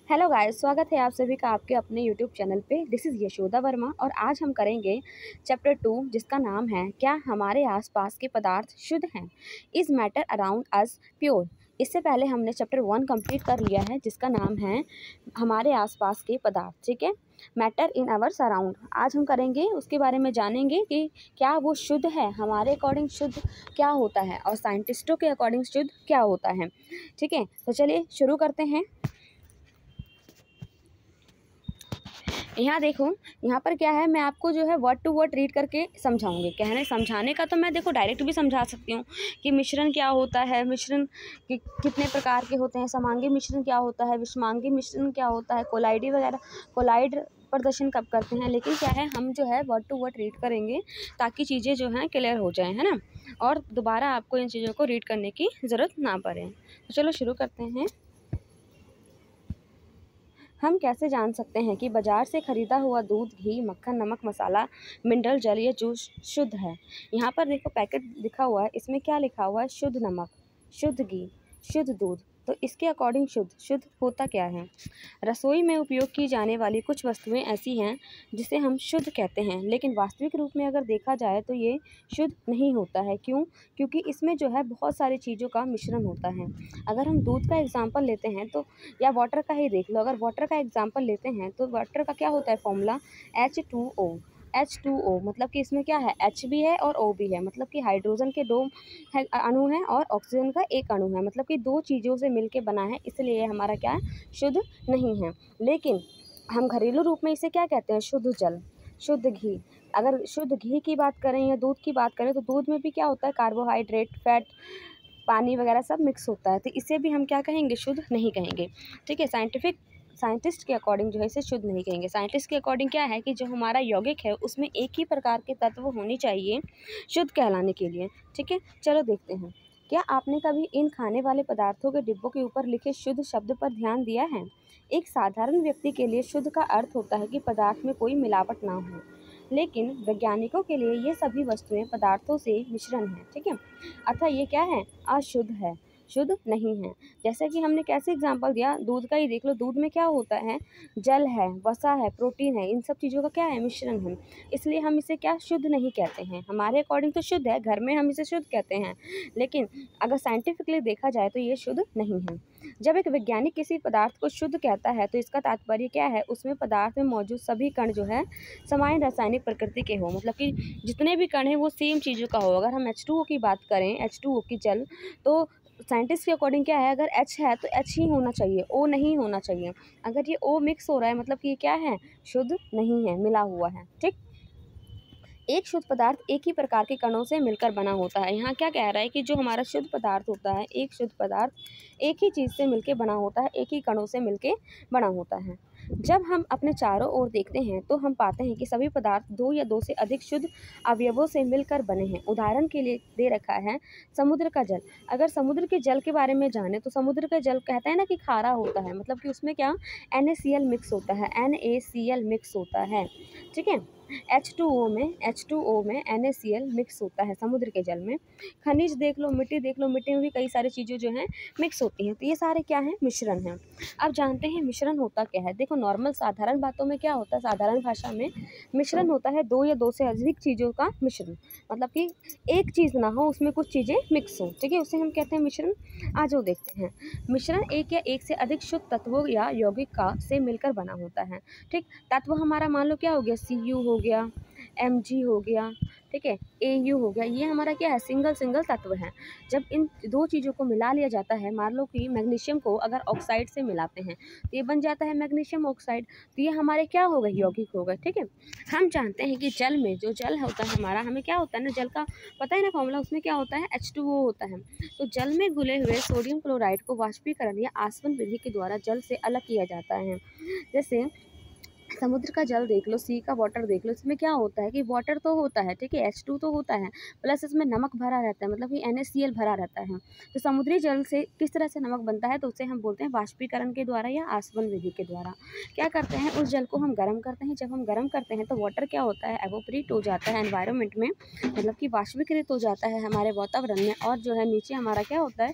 Hello guys, स्वागत है आप सभी का आपके अपने यूट्यूब चैनल पे। दिस इज़ यशोदा वर्मा और आज हम करेंगे चैप्टर 2 जिसका नाम है क्या हमारे आसपास के पदार्थ शुद्ध हैं, is matter around us pure. इससे पहले हमने चैप्टर 1 कंप्लीट कर लिया है जिसका नाम है हमारे आसपास के पदार्थ। ठीक है, मैटर इन आवर सराउंड। आज हम करेंगे उसके बारे में, जानेंगे कि क्या वो शुद्ध है, हमारे अकॉर्डिंग शुद्ध क्या होता है और साइंटिस्टों के अकॉर्डिंग शुद्ध क्या होता है। ठीक है, तो चलिए शुरू करते हैं। यहाँ देखो, यहाँ पर क्या है, मैं आपको जो है वर्ड टू वर्ड रीड करके समझाऊंगी। समझाने का तो मैं देखो डायरेक्ट भी समझा सकती हूँ कि मिश्रण क्या होता है, मिश्रण कितने प्रकार के होते हैं, समांगी मिश्रण क्या होता है, विषमांगी मिश्रण क्या होता है, कोलाइडी वगैरह, कोलाइड प्रदर्शन कब करते हैं। लेकिन क्या है, हम जो है वर्ड टू वर्ड रीड करेंगे ताकि चीज़ें जो हैं क्लियर हो जाएं, है ना, और दोबारा आपको इन चीज़ों को रीड करने की ज़रूरत ना पड़े। तो चलो शुरू करते हैं। हम कैसे जान सकते हैं कि बाज़ार से ख़रीदा हुआ दूध, घी, मक्खन, नमक, मसाला, मिनरल जल या जूस शुद्ध है। यहाँ पर देखो पैकेट लिखा हुआ है, इसमें क्या लिखा हुआ है, शुद्ध नमक, शुद्ध घी, शुद्ध दूध। तो इसके अकॉर्डिंग शुद्ध होता क्या है। रसोई में उपयोग की जाने वाली कुछ वस्तुएं ऐसी हैं जिसे हम शुद्ध कहते हैं, लेकिन वास्तविक रूप में अगर देखा जाए तो ये शुद्ध नहीं होता है। क्यों? क्योंकि इसमें जो है बहुत सारी चीज़ों का मिश्रण होता है। अगर हम दूध का एग्जाम्पल लेते हैं तो, या वाटर का ही देख लो, अगर वाटर का एग्जाम्पल लेते हैं तो वाटर का क्या होता है फॉर्मूला, H2O। H2O मतलब कि इसमें क्या है, H भी है और O भी है, मतलब कि हाइड्रोजन के दो अणु हैं और ऑक्सीजन का एक अणु है, मतलब कि दो चीज़ों से मिलके बना है, इसलिए हमारा क्या है, शुद्ध नहीं है। लेकिन हम घरेलू रूप में इसे क्या कहते हैं, शुद्ध जल, शुद्ध घी। अगर शुद्ध घी की बात करें या दूध की बात करें तो दूध में भी क्या होता है, कार्बोहाइड्रेट, फैट, पानी वगैरह सब मिक्स होता है, तो इसे भी हम क्या कहेंगे, शुद्ध नहीं कहेंगे। ठीक है, साइंटिस्ट के अकॉर्डिंग जो है इसे शुद्ध नहीं कहेंगे। साइंटिस्ट के अकॉर्डिंग क्या है कि जो हमारा यौगिक है उसमें एक ही प्रकार के तत्व होनी चाहिए शुद्ध कहलाने के लिए। ठीक है, चलो देखते हैं। क्या आपने कभी इन खाने वाले पदार्थों के डिब्बों के ऊपर लिखे शुद्ध शब्द पर ध्यान दिया है। एक साधारण व्यक्ति के लिए शुद्ध का अर्थ होता है कि पदार्थ में कोई मिलावट ना हो, लेकिन वैज्ञानिकों के लिए ये सभी वस्तुएं पदार्थों से मिश्रण है। ठीक है, अतः ये क्या है, अशुद्ध है, शुद्ध नहीं है। जैसे कि हमने कैसे एग्जांपल दिया, दूध का ही देख लो, दूध में क्या होता है, जल है, वसा है, प्रोटीन है, इन सब चीज़ों का क्या है, मिश्रण है, इसलिए हम इसे क्या, शुद्ध नहीं कहते हैं। हमारे अकॉर्डिंग तो शुद्ध है, घर में हम इसे शुद्ध कहते हैं, लेकिन अगर साइंटिफिकली देखा जाए तो ये शुद्ध नहीं है। जब एक वैज्ञानिक किसी पदार्थ को शुद्ध कहता है तो इसका तात्पर्य क्या है, उसमें पदार्थ में मौजूद सभी कण जो है समान रासायनिक प्रकृति के हो, मतलब कि जितने भी कण हैं वो सेम चीज़ों का हो। अगर हम H2O की बात करें, H2O की जल, तो साइंटिस्ट के अकॉर्डिंग क्या है, अगर H है तो H ही होना चाहिए, O नहीं होना चाहिए। अगर ये O मिक्स हो रहा है मतलब कि ये क्या है, शुद्ध नहीं है, मिला हुआ है। ठीक, एक शुद्ध पदार्थ एक ही प्रकार के कणों से मिलकर बना होता है। यहाँ क्या कह रहा है कि जो हमारा शुद्ध पदार्थ होता है, एक शुद्ध पदार्थ एक ही चीज़ से मिलके बना होता है, एक ही कणों से मिलके बना होता है। जब हम अपने चारों ओर देखते हैं तो हम पाते हैं कि सभी पदार्थ दो या दो से अधिक शुद्ध अवयवों से मिलकर बने हैं। उदाहरण के लिए दे रखा है समुद्र का जल। अगर समुद्र के जल के बारे में जाने तो समुद्र का जल कहता है ना कि खारा होता है, मतलब कि उसमें क्या, NaCl मिक्स होता है, NaCl मिक्स होता है। ठीक है, H2O में NaCl मिक्स होता है समुद्र के जल में। खनिज देख लो, मिट्टी देख लो, मिट्टी में भी कई सारी चीज़ें जो हैं मिक्स होती हैं, तो ये सारे क्या हैं, मिश्रण हैं। अब जानते हैं मिश्रण होता क्या है। देखो नॉर्मल साधारण बातों में क्या होता है, साधारण भाषा में मिश्रण होता है दो या दो से अधिक चीज़ों का मिश्रण, मतलब कि एक चीज़ ना हो, उसमें कुछ चीज़ें मिक्स हो। ठीक है, उसे हम कहते हैं मिश्रण। आज वो देखते हैं, मिश्रण एक या एक से अधिक शुद्ध तत्वों या यौगिक का से मिलकर बना होता है। ठीक, तत्व हमारा मान लो क्या हो गया, Cu हो गया, Mg हो गया, ठीक है, Au हो गया, ये हमारा क्या है, सिंगल तत्व है। जब इन दो चीज़ों को मिला लिया जाता है, मान लो कि मैग्नीशियम को अगर ऑक्साइड से मिलाते हैं तो ये बन जाता है मैग्नीशियम ऑक्साइड, तो ये हमारे क्या हो गए, यौगिक हो गए। ठीक है, हम जानते हैं कि जल में जो जल होता है हमारा, हमें क्या होता है ना, जल का पता है ना फॉर्मूला, उसमें क्या होता है, H2O होता है। तो जल में घुले हुए सोडियम क्लोराइड को वाष्पीकरण या आसवन विधि के द्वारा जल से अलग किया जाता है। जैसे समुद्र का जल देख लो, सी का वाटर देख लो, इसमें क्या होता है कि वाटर तो होता है, ठीक है, H2 तो होता है, प्लस इसमें नमक भरा रहता है, मतलब कि NaCl भरा रहता है। तो समुद्री जल से किस तरह से नमक बनता है, तो उसे हम बोलते हैं वाष्पीकरण के द्वारा या आसवन विधि के द्वारा। क्या करते हैं, उस जल को हम गर्म करते हैं, जब हम गर्म करते हैं तो वाटर क्या होता है, एवोपरेट हो जाता है एनवायरनमेंट में, मतलब कि वाष्पीकृत हो जाता है हमारे वातावरण में, और जो है नीचे हमारा क्या होता है,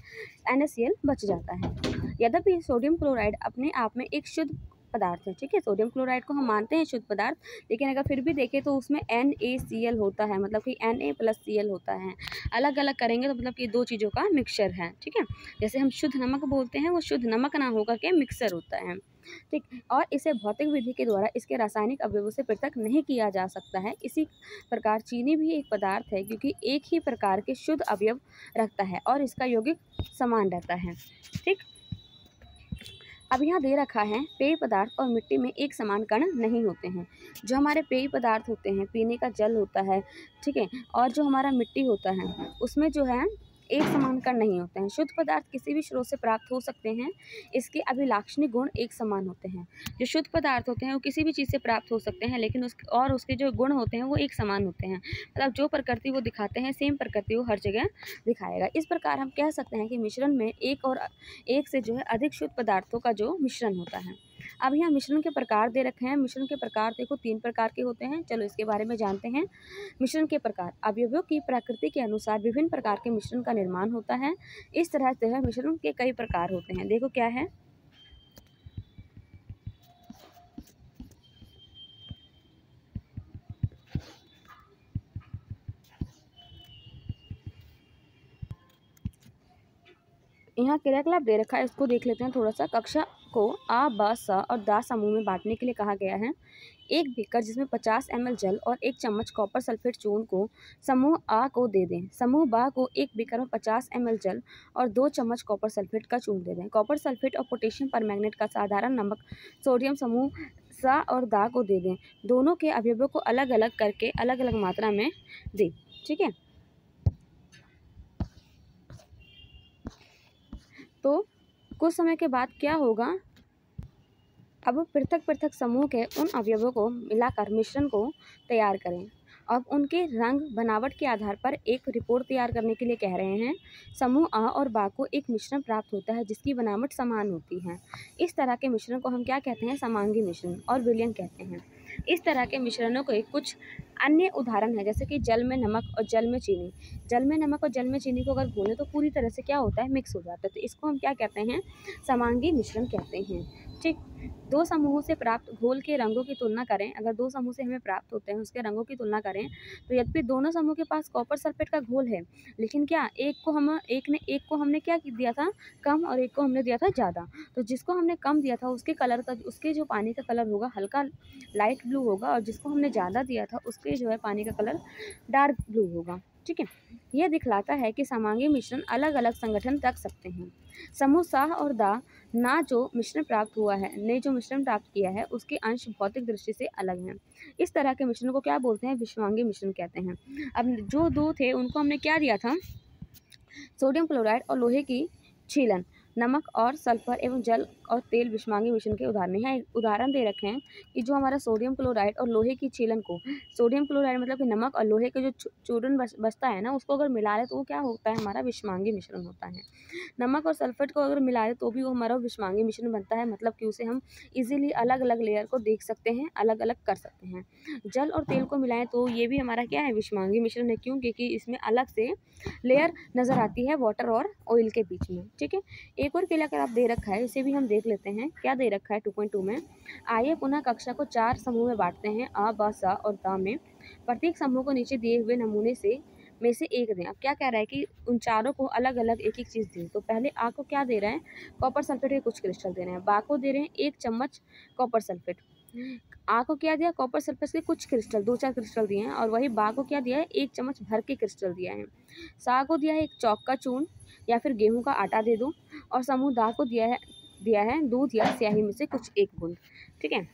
NaCl बच जाता है। यद्यपि सोडियम क्लोराइड अपने आप में एक शुद्ध पदार्थ है, ठीक है, सोडियम क्लोराइड को हम मानते हैं शुद्ध पदार्थ, लेकिन अगर फिर भी देखें तो उसमें NaCl होता है, मतलब कि Na+Cl होता है। अलग अलग करेंगे तो मतलब कि दो चीज़ों का मिक्सचर है, ठीक है। जैसे हम शुद्ध नमक बोलते हैं, वो शुद्ध नमक ना होकर के मिक्सर होता है, ठीक। और इसे भौतिक विधि के द्वारा इसके रासायनिक अवयवों से पृथक नहीं किया जा सकता है। इसी प्रकार चीनी भी एक पदार्थ है, क्योंकि एक ही प्रकार के शुद्ध अवयव रखता है और इसका यौगिक समान रहता है, ठीक। अब यहाँ दे रखा है पेय पदार्थ और मिट्टी में एक समान कण नहीं होते हैं। जो हमारे पेय पदार्थ होते हैं, पीने का जल होता है, ठीक है, और जो हमारा मिट्टी होता है, उसमें जो है एक समान कण नहीं होते हैं। शुद्ध पदार्थ किसी भी स्रोत से प्राप्त हो सकते हैं, इसके अभिलाक्षणिक गुण एक समान होते हैं। जो शुद्ध पदार्थ होते हैं वो किसी भी चीज़ से प्राप्त हो सकते हैं, लेकिन उसके जो गुण होते हैं वो एक समान होते हैं, मतलब जो प्रकृति वो दिखाते हैं सेम प्रकृति वो हर जगह दिखाएगा। इस प्रकार हम कह सकते हैं कि मिश्रण में एक से जो है अधिक शुद्ध पदार्थों का जो मिश्रण होता है। अब यहाँ मिश्रण के प्रकार दे रखे हैं। मिश्रण के प्रकार देखो 3 प्रकार के होते हैं, चलो इसके बारे में जानते हैं। मिश्रण के प्रकार, अवयवों की प्रकृति के अनुसार विभिन्न प्रकार के मिश्रण का निर्माण होता है। इस तरह से मिश्रण के कई प्रकार होते हैं। देखो क्या है, यहाँ क्रियाकलाप दे रखा है, इसको देख लेते हैं थोड़ा सा। कक्षा को आ, ब, स और दा समूह में बांटने के लिए कहा गया है। एक बीकर जिसमें 50 ml जल और 1 चम्मच कॉपर सल्फेट चूर्ण को समूह आ को दे दें। समूह बा को एक बीकर में 50 ml जल और 2 चम्मच कॉपर सल्फेट का चूर्ण दे दें। कॉपर सल्फेट और पोटेशियम परमैंगनेट का साधारण नमक सोडियम समूह सा और दा को दे दें। दोनों के अवयवों को अलग अलग करके अलग अलग मात्रा में दें, ठीक है। तो कुछ समय के बाद क्या होगा, अब पृथक पृथक समूह के उन अवयवों को मिलाकर मिश्रण को तैयार करें। अब उनके रंग बनावट के आधार पर एक रिपोर्ट तैयार करने के लिए कह रहे हैं। समूह आ और बा को एक मिश्रण प्राप्त होता है जिसकी बनावट समान होती है। इस तरह के मिश्रण को हम क्या कहते हैं, समांगी मिश्रण और विलयन कहते हैं। इस तरह के मिश्रणों के कुछ अन्य उदाहरण है, जैसे कि जल में नमक और जल में चीनी। जल में नमक और जल में चीनी को अगर घोलें तो पूरी तरह से क्या होता है, मिक्स हो जाता है, तो इसको हम क्या कहते हैं, समांगी मिश्रण कहते हैं, ठीक। दो समूहों से प्राप्त घोल के रंगों की तुलना करें। अगर दो समूह से हमें प्राप्त होते हैं उसके रंगों की तुलना करें, तो यद्यपि दोनों समूह के पास कॉपर सल्फेट का घोल है, लेकिन क्या एक को हमने क्या दिया था, कम, और एक को हमने दिया था ज़्यादा। तो जिसको हमने कम दिया था उसके जो पानी का कलर होगा हल्का लाइट ब्लू होगा, और जिसको हमने ज़्यादा दिया था उसके जो है पानी का कलर डार्क ब्लू होगा, ठीक है। यह दिखलाता है कि समांगी मिश्रण अलग अलग संगठन रख सकते हैं। समूह सा और दा ने जो मिश्रण प्राप्त किया है उसके अंश भौतिक दृष्टि से अलग हैं। इस तरह के मिश्रण को क्या बोलते हैं, विषमांगी मिश्रण कहते हैं। अब जो दो थे उनको हमने क्या दिया था, सोडियम क्लोराइड और लोहे की छीलन, नमक और सल्फर एवं जल और तेल विषमांगी मिश्रण के उदाहरण हैं। उदाहरण दे रखे हैं कि जो हमारा सोडियम क्लोराइड और लोहे की छीलन को, सोडियम क्लोराइड मतलब कि नमक और लोहे के जो चूर्ण बचता है ना, उसको अगर मिला लें तो वो क्या होता है, हमारा विषमांगी मिश्रण होता है। नमक और सल्फेट को अगर मिला लें तो भी वो हमारा विषमांगी मिश्रण बनता है, मतलब कि उसे हम इजीली अलग अलग लेयर को देख सकते हैं, अलग अलग कर सकते हैं। जल और तेल को मिलाएं तो ये भी हमारा क्या है, विषमांगी मिश्रण है। क्यों, क्योंकि इसमें अलग से लेयर नज़र आती है वाटर और ऑयल के बीच में, ठीक है। एक और क्रियाकलाप दे रखा है, इसे भी हम देख लेते हैं। क्या दे रखा है 2.2 में, आइए पुनः कक्षा को 4 समूह में बांटते हैं, आ, ब, सा और दा में। प्रत्येक समूह को नीचे दिए हुए नमूने में से एक दें। अब क्या कह रहा है कि उन चारों को अलग अलग एक एक चीज़ दें। तो पहले आ को क्या दे रहे हैं, कॉपर सल्फेट के कुछ क्रिस्टल दे रहे हैं। बा को दे रहे हैं 1 चम्मच कॉपर सल्फेट। आ को क्या दिया, कॉपर सल्फेट के कुछ क्रिस्टल, 2-4 क्रिस्टल दिए हैं। और वही बा को क्या दिया है, 1 चम्मच भर के क्रिस्टल दिया है। सा को दिया है 1 चौक का चूर्ण या फिर गेहूं का आटा दे दो। और समूह दा को दिया है दूध या स्याही में से कुछ एक बूंद, ठीक है।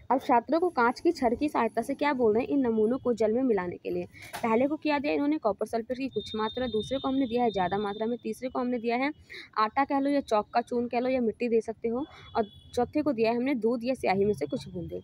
अब छात्रों को कांच की छड़ की सहायता से क्या बोल रहे हैं, इन नमूनों को जल में मिलाने के लिए। पहले को क्या दिया इन्होंने, कॉपर सल्फेट की कुछ मात्रा, दूसरे को हमने दिया है ज़्यादा मात्रा में, तीसरे को हमने दिया है आटा कह लो या चौक का चून कह लो या मिट्टी दे सकते हो, और चौथे को दिया है हमने दूध या स्याही में से कुछ बूंदे।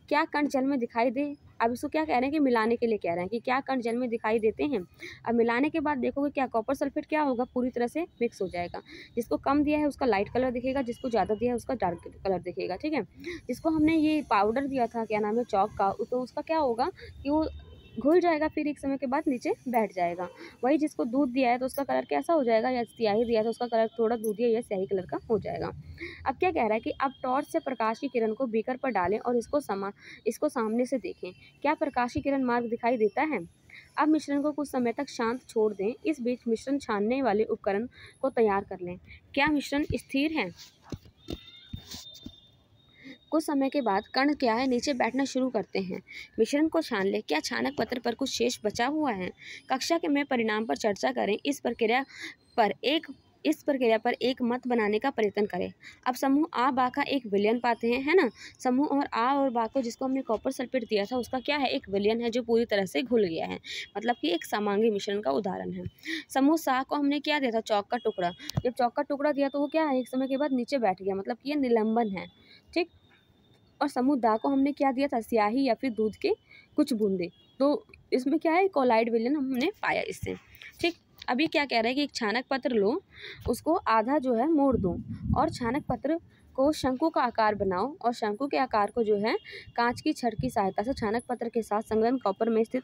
क्या कण जल में दिखाई दे, अब इसको क्या कह रहे हैं कि मिलाने के लिए कह रहे हैं कि क्या कण जल में दिखाई देते हैं। अब मिलाने के बाद देखोगे क्या कॉपर सल्फेट क्या होगा, पूरी तरह से मिक्स हो जाएगा। जिसको कम दिया है उसका लाइट कलर दिखेगा, जिसको ज़्यादा दिया है उसका डार्क कलर दिखेगा। ठीक है, जिसको हमने ये पाउडर दिया था क्या नाम है चौक का, तो उसका क्या होगा कि वो घुल जाएगा, फिर एक समय के बाद नीचे बैठ जाएगा। वही जिसको दूध दिया है तो उसका कलर कैसा हो जाएगा, या स्याही दिया है तो उसका कलर थोड़ा दूधिया या स्याही कलर का हो जाएगा। अब क्या कह रहा है कि अब टॉर्च से प्रकाश की किरण को बीकर पर डालें और इसको सामने से देखें, क्या प्रकाश की किरण मार्ग दिखाई देता है। अब मिश्रण को कुछ समय तक शांत छोड़ दें, इस बीच मिश्रण छानने वाले उपकरण को तैयार कर लें। क्या मिश्रण स्थिर है। कुछ समय के बाद कण क्या है नीचे बैठना शुरू करते हैं। मिश्रण को छान ले, क्या छानक पत्र पर कुछ शेष बचा हुआ है। कक्षा के में परिणाम पर चर्चा करें, इस प्रक्रिया पर एक मत बनाने का प्रयत्न करें। अब समूह आ बा का एक विलयन पाते हैं, है ना। समूह और आ और बा को जिसको हमने कॉपर सल्फेट दिया था उसका क्या है, एक विलयन है जो पूरी तरह से घुल गया है, मतलब कि एक समांगी मिश्रण का उदाहरण है। समूह सा को हमने क्या दिया था, चौक का टुकड़ा। जब चौक का टुकड़ा दिया तो वो क्या है, एक समय के बाद नीचे बैठ गया, मतलब कि ये निलंबन है। ठीक, और समूह दा को हमने क्या दिया था, स्याही या फिर दूध के कुछ बूंदे। तो इसमें क्या है, कोलाइड विलयन हमने पाया इससे। ठीक, अभी क्या कह रहा है कि एक छानक पत्र लो, उसको आधा जो है मोड़ दो और छानक पत्र को शंकु का आकार बनाओ, और शंकु के आकार को जो है कांच की छड़ की सहायता से छानक पत्र के साथ संलग्न कॉपर में स्थित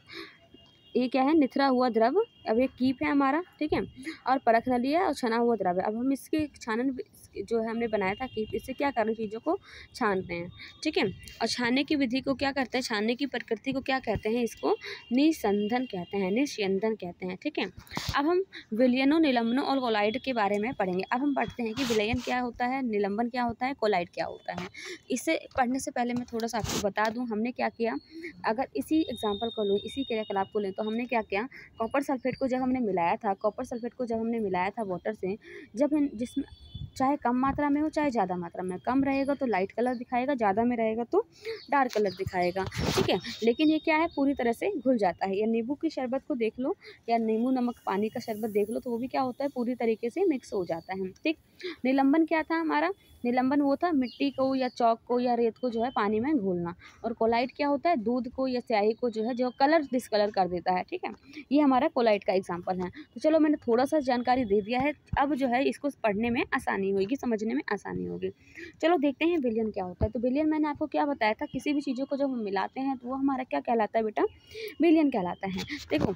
ये क्या है, निथरा हुआ द्रव, अब ये कीप है हमारा। ठीक है, और परख नली है और छना हुआ द्रव है। अब हम इसके छानन जो है हमने बनाया था कीप, इससे क्या कर रहे हैं, चीज़ों को छानते हैं। ठीक है, और छानने की विधि को क्या करते हैं, छानने की प्रकृति को क्या कहते हैं, इसको निस्यंदन कहते हैं, निस्यंदन कहते हैं। ठीक है, अब हम विलयनों, निलंबनों और कोलाइड के बारे में पढ़ेंगे। अब हम पढ़ते हैं कि विलयन क्या होता है, निलंबन क्या होता है, कोलाइड क्या होता है। इससे पढ़ने से पहले मैं थोड़ा सा आपको बता दूँ हमने क्या किया। अगर इसी एग्जाम्पल को लो, इसी क्रियाकलाप को लें, तो हमने क्या किया, कॉपर सल्फेट को जब हमने मिलाया था, कॉपर सल्फेट को जब हमने मिलाया था वाटर से, जब जिसमें चाहे कम मात्रा में हो चाहे ज़्यादा मात्रा में, कम रहेगा तो लाइट कलर दिखाएगा, ज़्यादा में रहेगा तो डार्क कलर दिखाएगा। ठीक है, लेकिन ये क्या है, पूरी तरह से घुल जाता है। या नींबू की शरबत को देख लो, या नींबू नमक पानी का शरबत देख लो, तो वो भी क्या होता है, पूरी तरीके से मिक्स हो जाता है। ठीक, निलंबन क्या था हमारा, निलंबन वो था मिट्टी को या चौक को या रेत को जो है पानी में घोलना। और कोलाइड क्या होता है, दूध को या स्याही को जो है जो कलर डिसकलर कर देता है। ठीक है, ये हमारा कोलाइड का एग्जाम्पल है। तो चलो मैंने थोड़ा सा जानकारी दे दिया है, अब जो है इसको पढ़ने में आसानी होगी, समझने में आसानी होगी। चलो देखते हैं विलयन क्या होता है। तो विलयन मैंने आपको क्या बताया था, किसी भी चीज़ों को जब हम मिलाते हैं तो वो हमारा क्या कहलाता है बेटा, विलयन कहलाता है। देखो,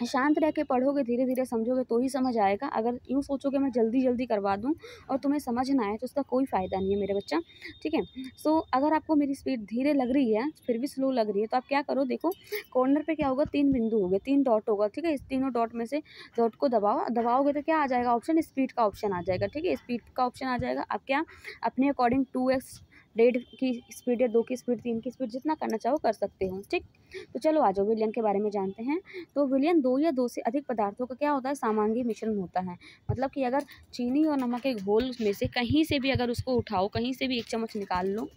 शांत रह के पढ़ोगे, धीरे धीरे समझोगे तो ही समझ आएगा। अगर यूँ सोचोगे मैं जल्दी जल्दी करवा दूँ और तुम्हें समझ ना आए तो उसका कोई फ़ायदा नहीं है मेरे बच्चा। ठीक है, सो अगर आपको मेरी स्पीड धीरे लग रही है, फिर भी स्लो लग रही है, तो आप क्या करो, देखो कॉर्नर पे क्या होगा, 3 बिंदु होंगे, 3 डॉट होगा। ठीक है, इस तीनों डॉट में से डॉट को दबाओगे तो क्या आ जाएगा ऑप्शन, स्पीड का ऑप्शन आ जाएगा। ठीक है, स्पीड का ऑप्शन आ जाएगा। आप क्या अपने अकॉर्डिंग 2x, 1.5 की स्पीड या 2 की स्पीड, 3 की स्पीड, जितना करना चाहो कर सकते हो। ठीक, तो चलो आ जाओ विलयन के बारे में जानते हैं। तो विलयन 2 या 2 से अधिक पदार्थों का क्या होता है, समांगी मिश्रण होता है। मतलब कि अगर चीनी और नमक के घोल में से कहीं से भी अगर उसको उठाओ, कहीं से भी एक चम्मच निकाल लो,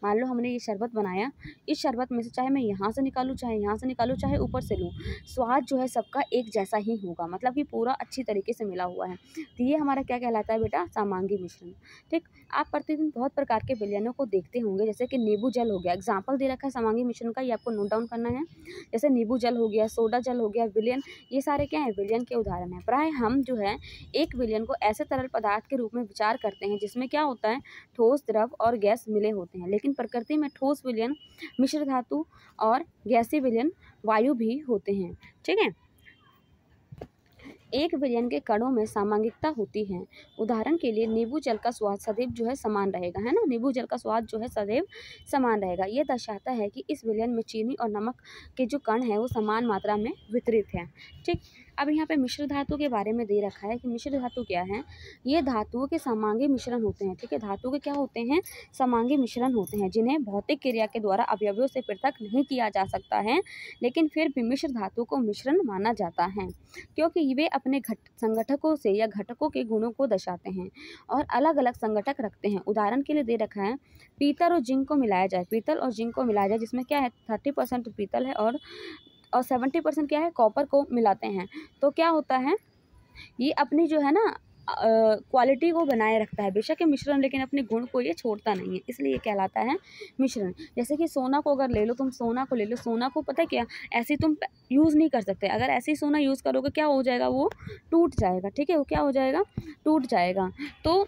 मान लो हमने ये शरबत बनाया, इस शरबत में से चाहे मैं यहाँ से निकालूँ, चाहे यहाँ से निकालूँ, चाहे ऊपर से लूँ, स्वाद जो है सबका एक जैसा ही होगा, मतलब कि पूरा अच्छी तरीके से मिला हुआ है। तो ये हमारा क्या कहलाता है बेटा, समांगी मिश्रण। ठीक, आप प्रतिदिन बहुत प्रकार के विलयनों को देखते होंगे, जैसे कि नींबू जल हो गया, एग्जाम्पल दे रखा है समांगी मिश्रण का, ये आपको नोट डाउन करना है। जैसे नींबू जल हो गया, सोडा जल हो गया, विलयन, ये सारे क्या है, विलयन के उदाहरण हैं। प्राय हम जो है एक विलयन को ऐसे तरल पदार्थ के रूप में विचार करते हैं जिसमें क्या होता है, ठोस, द्रव और गैस मिले होते हैं। लेकिन प्रकृति में ठोस विलयन, मिश्र धातु और गैसीय विलयन वायु भी होते हैं। ठीक है, एक विलयन के कणों में सामांगिकता होती है। उदाहरण के लिए नींबू जल का स्वाद सदैव जो है समान रहेगा, है ना, नींबू जल का स्वाद जो है सदैव समान रहेगा। यह दर्शाता है कि इस विलयन में चीनी और नमक के जो कण हैं वो समान मात्रा में वितरित हैं। ठीक, अब यहाँ पे मिश्र धातु के बारे में दे रखा है कि मिश्र धातु क्या है। ये धातुओं के समांगी मिश्रण होते हैं, ठीक है। धातु के क्या होते हैं, समांगी मिश्रण होते हैं, जिन्हें भौतिक क्रिया के द्वारा अवयवों से पृथक नहीं किया जा सकता है, लेकिन फिर भी मिश्र धातु को मिश्रण माना जाता है, क्योंकि वे अपने संगठकों से या घटकों के गुणों को दर्शाते हैं और अलग अलग संगठक रखते हैं। उदाहरण के लिए दे रखा है, पीतल और जिंक को मिलाया जाए, पीतल और जिंक को मिलाया जाए, जिसमें क्या है 30% पीतल है और 70% क्या है, कॉपर को मिलाते हैं, तो क्या होता है, ये अपनी जो है ना क्वालिटी को बनाए रखता है। बेशक ये मिश्रण, लेकिन अपने गुण को ये छोड़ता नहीं है, इसलिए ये कहलाता है मिश्रण। जैसे कि सोना को अगर ले लो, तुम सोना को ले लो, सोना को पता है क्या, ऐसे तुम यूज़ नहीं कर सकते। अगर ऐसे ही सोना यूज़ करोगे क्या हो जाएगा, वो टूट जाएगा, ठीक है, वो क्या हो जाएगा, टूट जाएगा। तो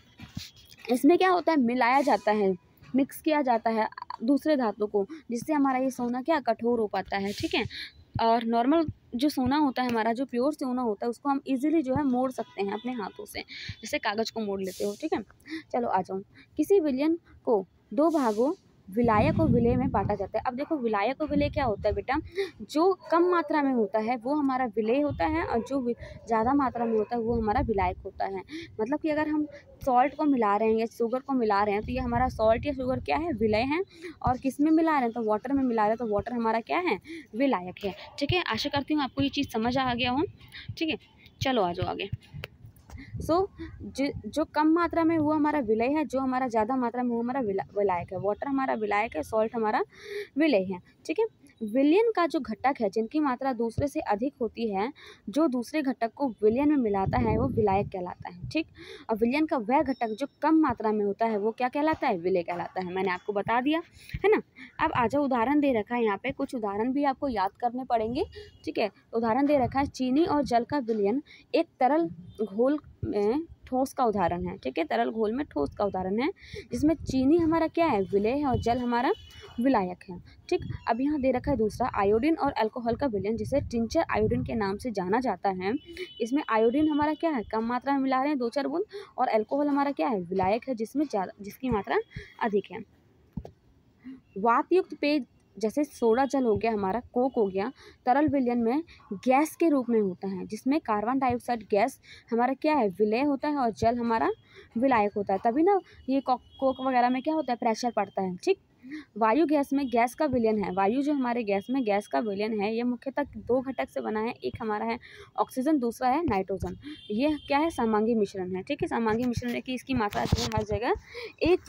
इसमें क्या होता है, मिलाया जाता है, मिक्स किया जाता है दूसरे धातु को, जिससे हमारा ये सोना क्या कठोर हो पाता है, ठीक है। और नॉर्मल जो सोना होता है हमारा, जो प्योर सोना होता है, उसको हम इजीली जो है मोड़ सकते हैं अपने हाथों से, जैसे कागज़ को मोड़ लेते हो, ठीक है। चलो आ जाओ, किसी विलयन को दो भागों विलायक और विलेय में बांटा जाता है। अब देखो विलायक और विलेय क्या होता है बेटा, जो कम मात्रा में होता है वो हमारा विलेय होता है, और जो ज़्यादा मात्रा में होता है वो हमारा विलायक होता है। मतलब कि अगर हम सॉल्ट को मिला रहे हैं या शुगर को मिला रहे हैं, तो ये हमारा सॉल्ट या शुगर क्या है, विलेय है। और किस में मिला रहे हैं, तो वाटर में मिला रहे हैं, तो वाटर हमारा क्या है, विलायक है, ठीक है। आशा करती हूँ आपको ये चीज़ समझ आ गया हो, ठीक है। चलो आ जाओ आगे। जो कम मात्रा में वो हमारा विलेय है, जो हमारा ज़्यादा मात्रा में वो हमारा विलायक है। वाटर हमारा विलायक है, सॉल्ट हमारा विलेय है, ठीक है। विलयन का जो घटक है, जिनकी मात्रा दूसरे से अधिक होती है, जो दूसरे घटक को विलयन में मिलाता है, वो विलायक कहलाता है, ठीक। और विलयन का वह घटक जो कम मात्रा में होता है, वो क्या कहलाता है, विलेय कहलाता है। मैंने आपको बता दिया है ना। अब आ जाओ, उदाहरण दे रखा है यहाँ पे, कुछ उदाहरण भी आपको याद करने पड़ेंगे, ठीक है। उदाहरण दे रखा है, चीनी और जल का विलयन एक तरल घोल में ठोस का उदाहरण है, ठीक है। तरल घोल में ठोस का उदाहरण है, जिसमें चीनी हमारा क्या है, विलेय है, और जल हमारा विलायक है, ठीक। अब यहाँ दे रखा है दूसरा, आयोडीन और अल्कोहल का विलयन, जिसे टिंचर आयोडीन के नाम से जाना जाता है। इसमें आयोडीन हमारा क्या है, कम मात्रा में मिला रहे हैं 2-4 बूंद, और अल्कोहल हमारा क्या है, विलायक है, जिसमें जिसकी मात्रा अधिक है। वात युक्त पेय जैसे सोडा जल हो गया, हमारा कोक हो गया, तरल विलयन में गैस के रूप में होता है, जिसमें कार्बन डाइऑक्साइड गैस हमारा क्या है, विलेय होता है, और जल हमारा विलायक होता है। तभी ना ये कोक वगैरह में क्या होता है, प्रेशर पड़ता है, ठीक। वायु गैस में गैस का विलयन है, वायु जो हमारे गैस में गैस का विलयन है, ये मुख्यतः 2 घटक से बना है, एक हमारा है ऑक्सीजन, दूसरा है नाइट्रोजन। ये क्या है, समांगी मिश्रण है, ठीक है। समांगी मिश्रण है कि इसकी मात्रा जो है हर जगह एक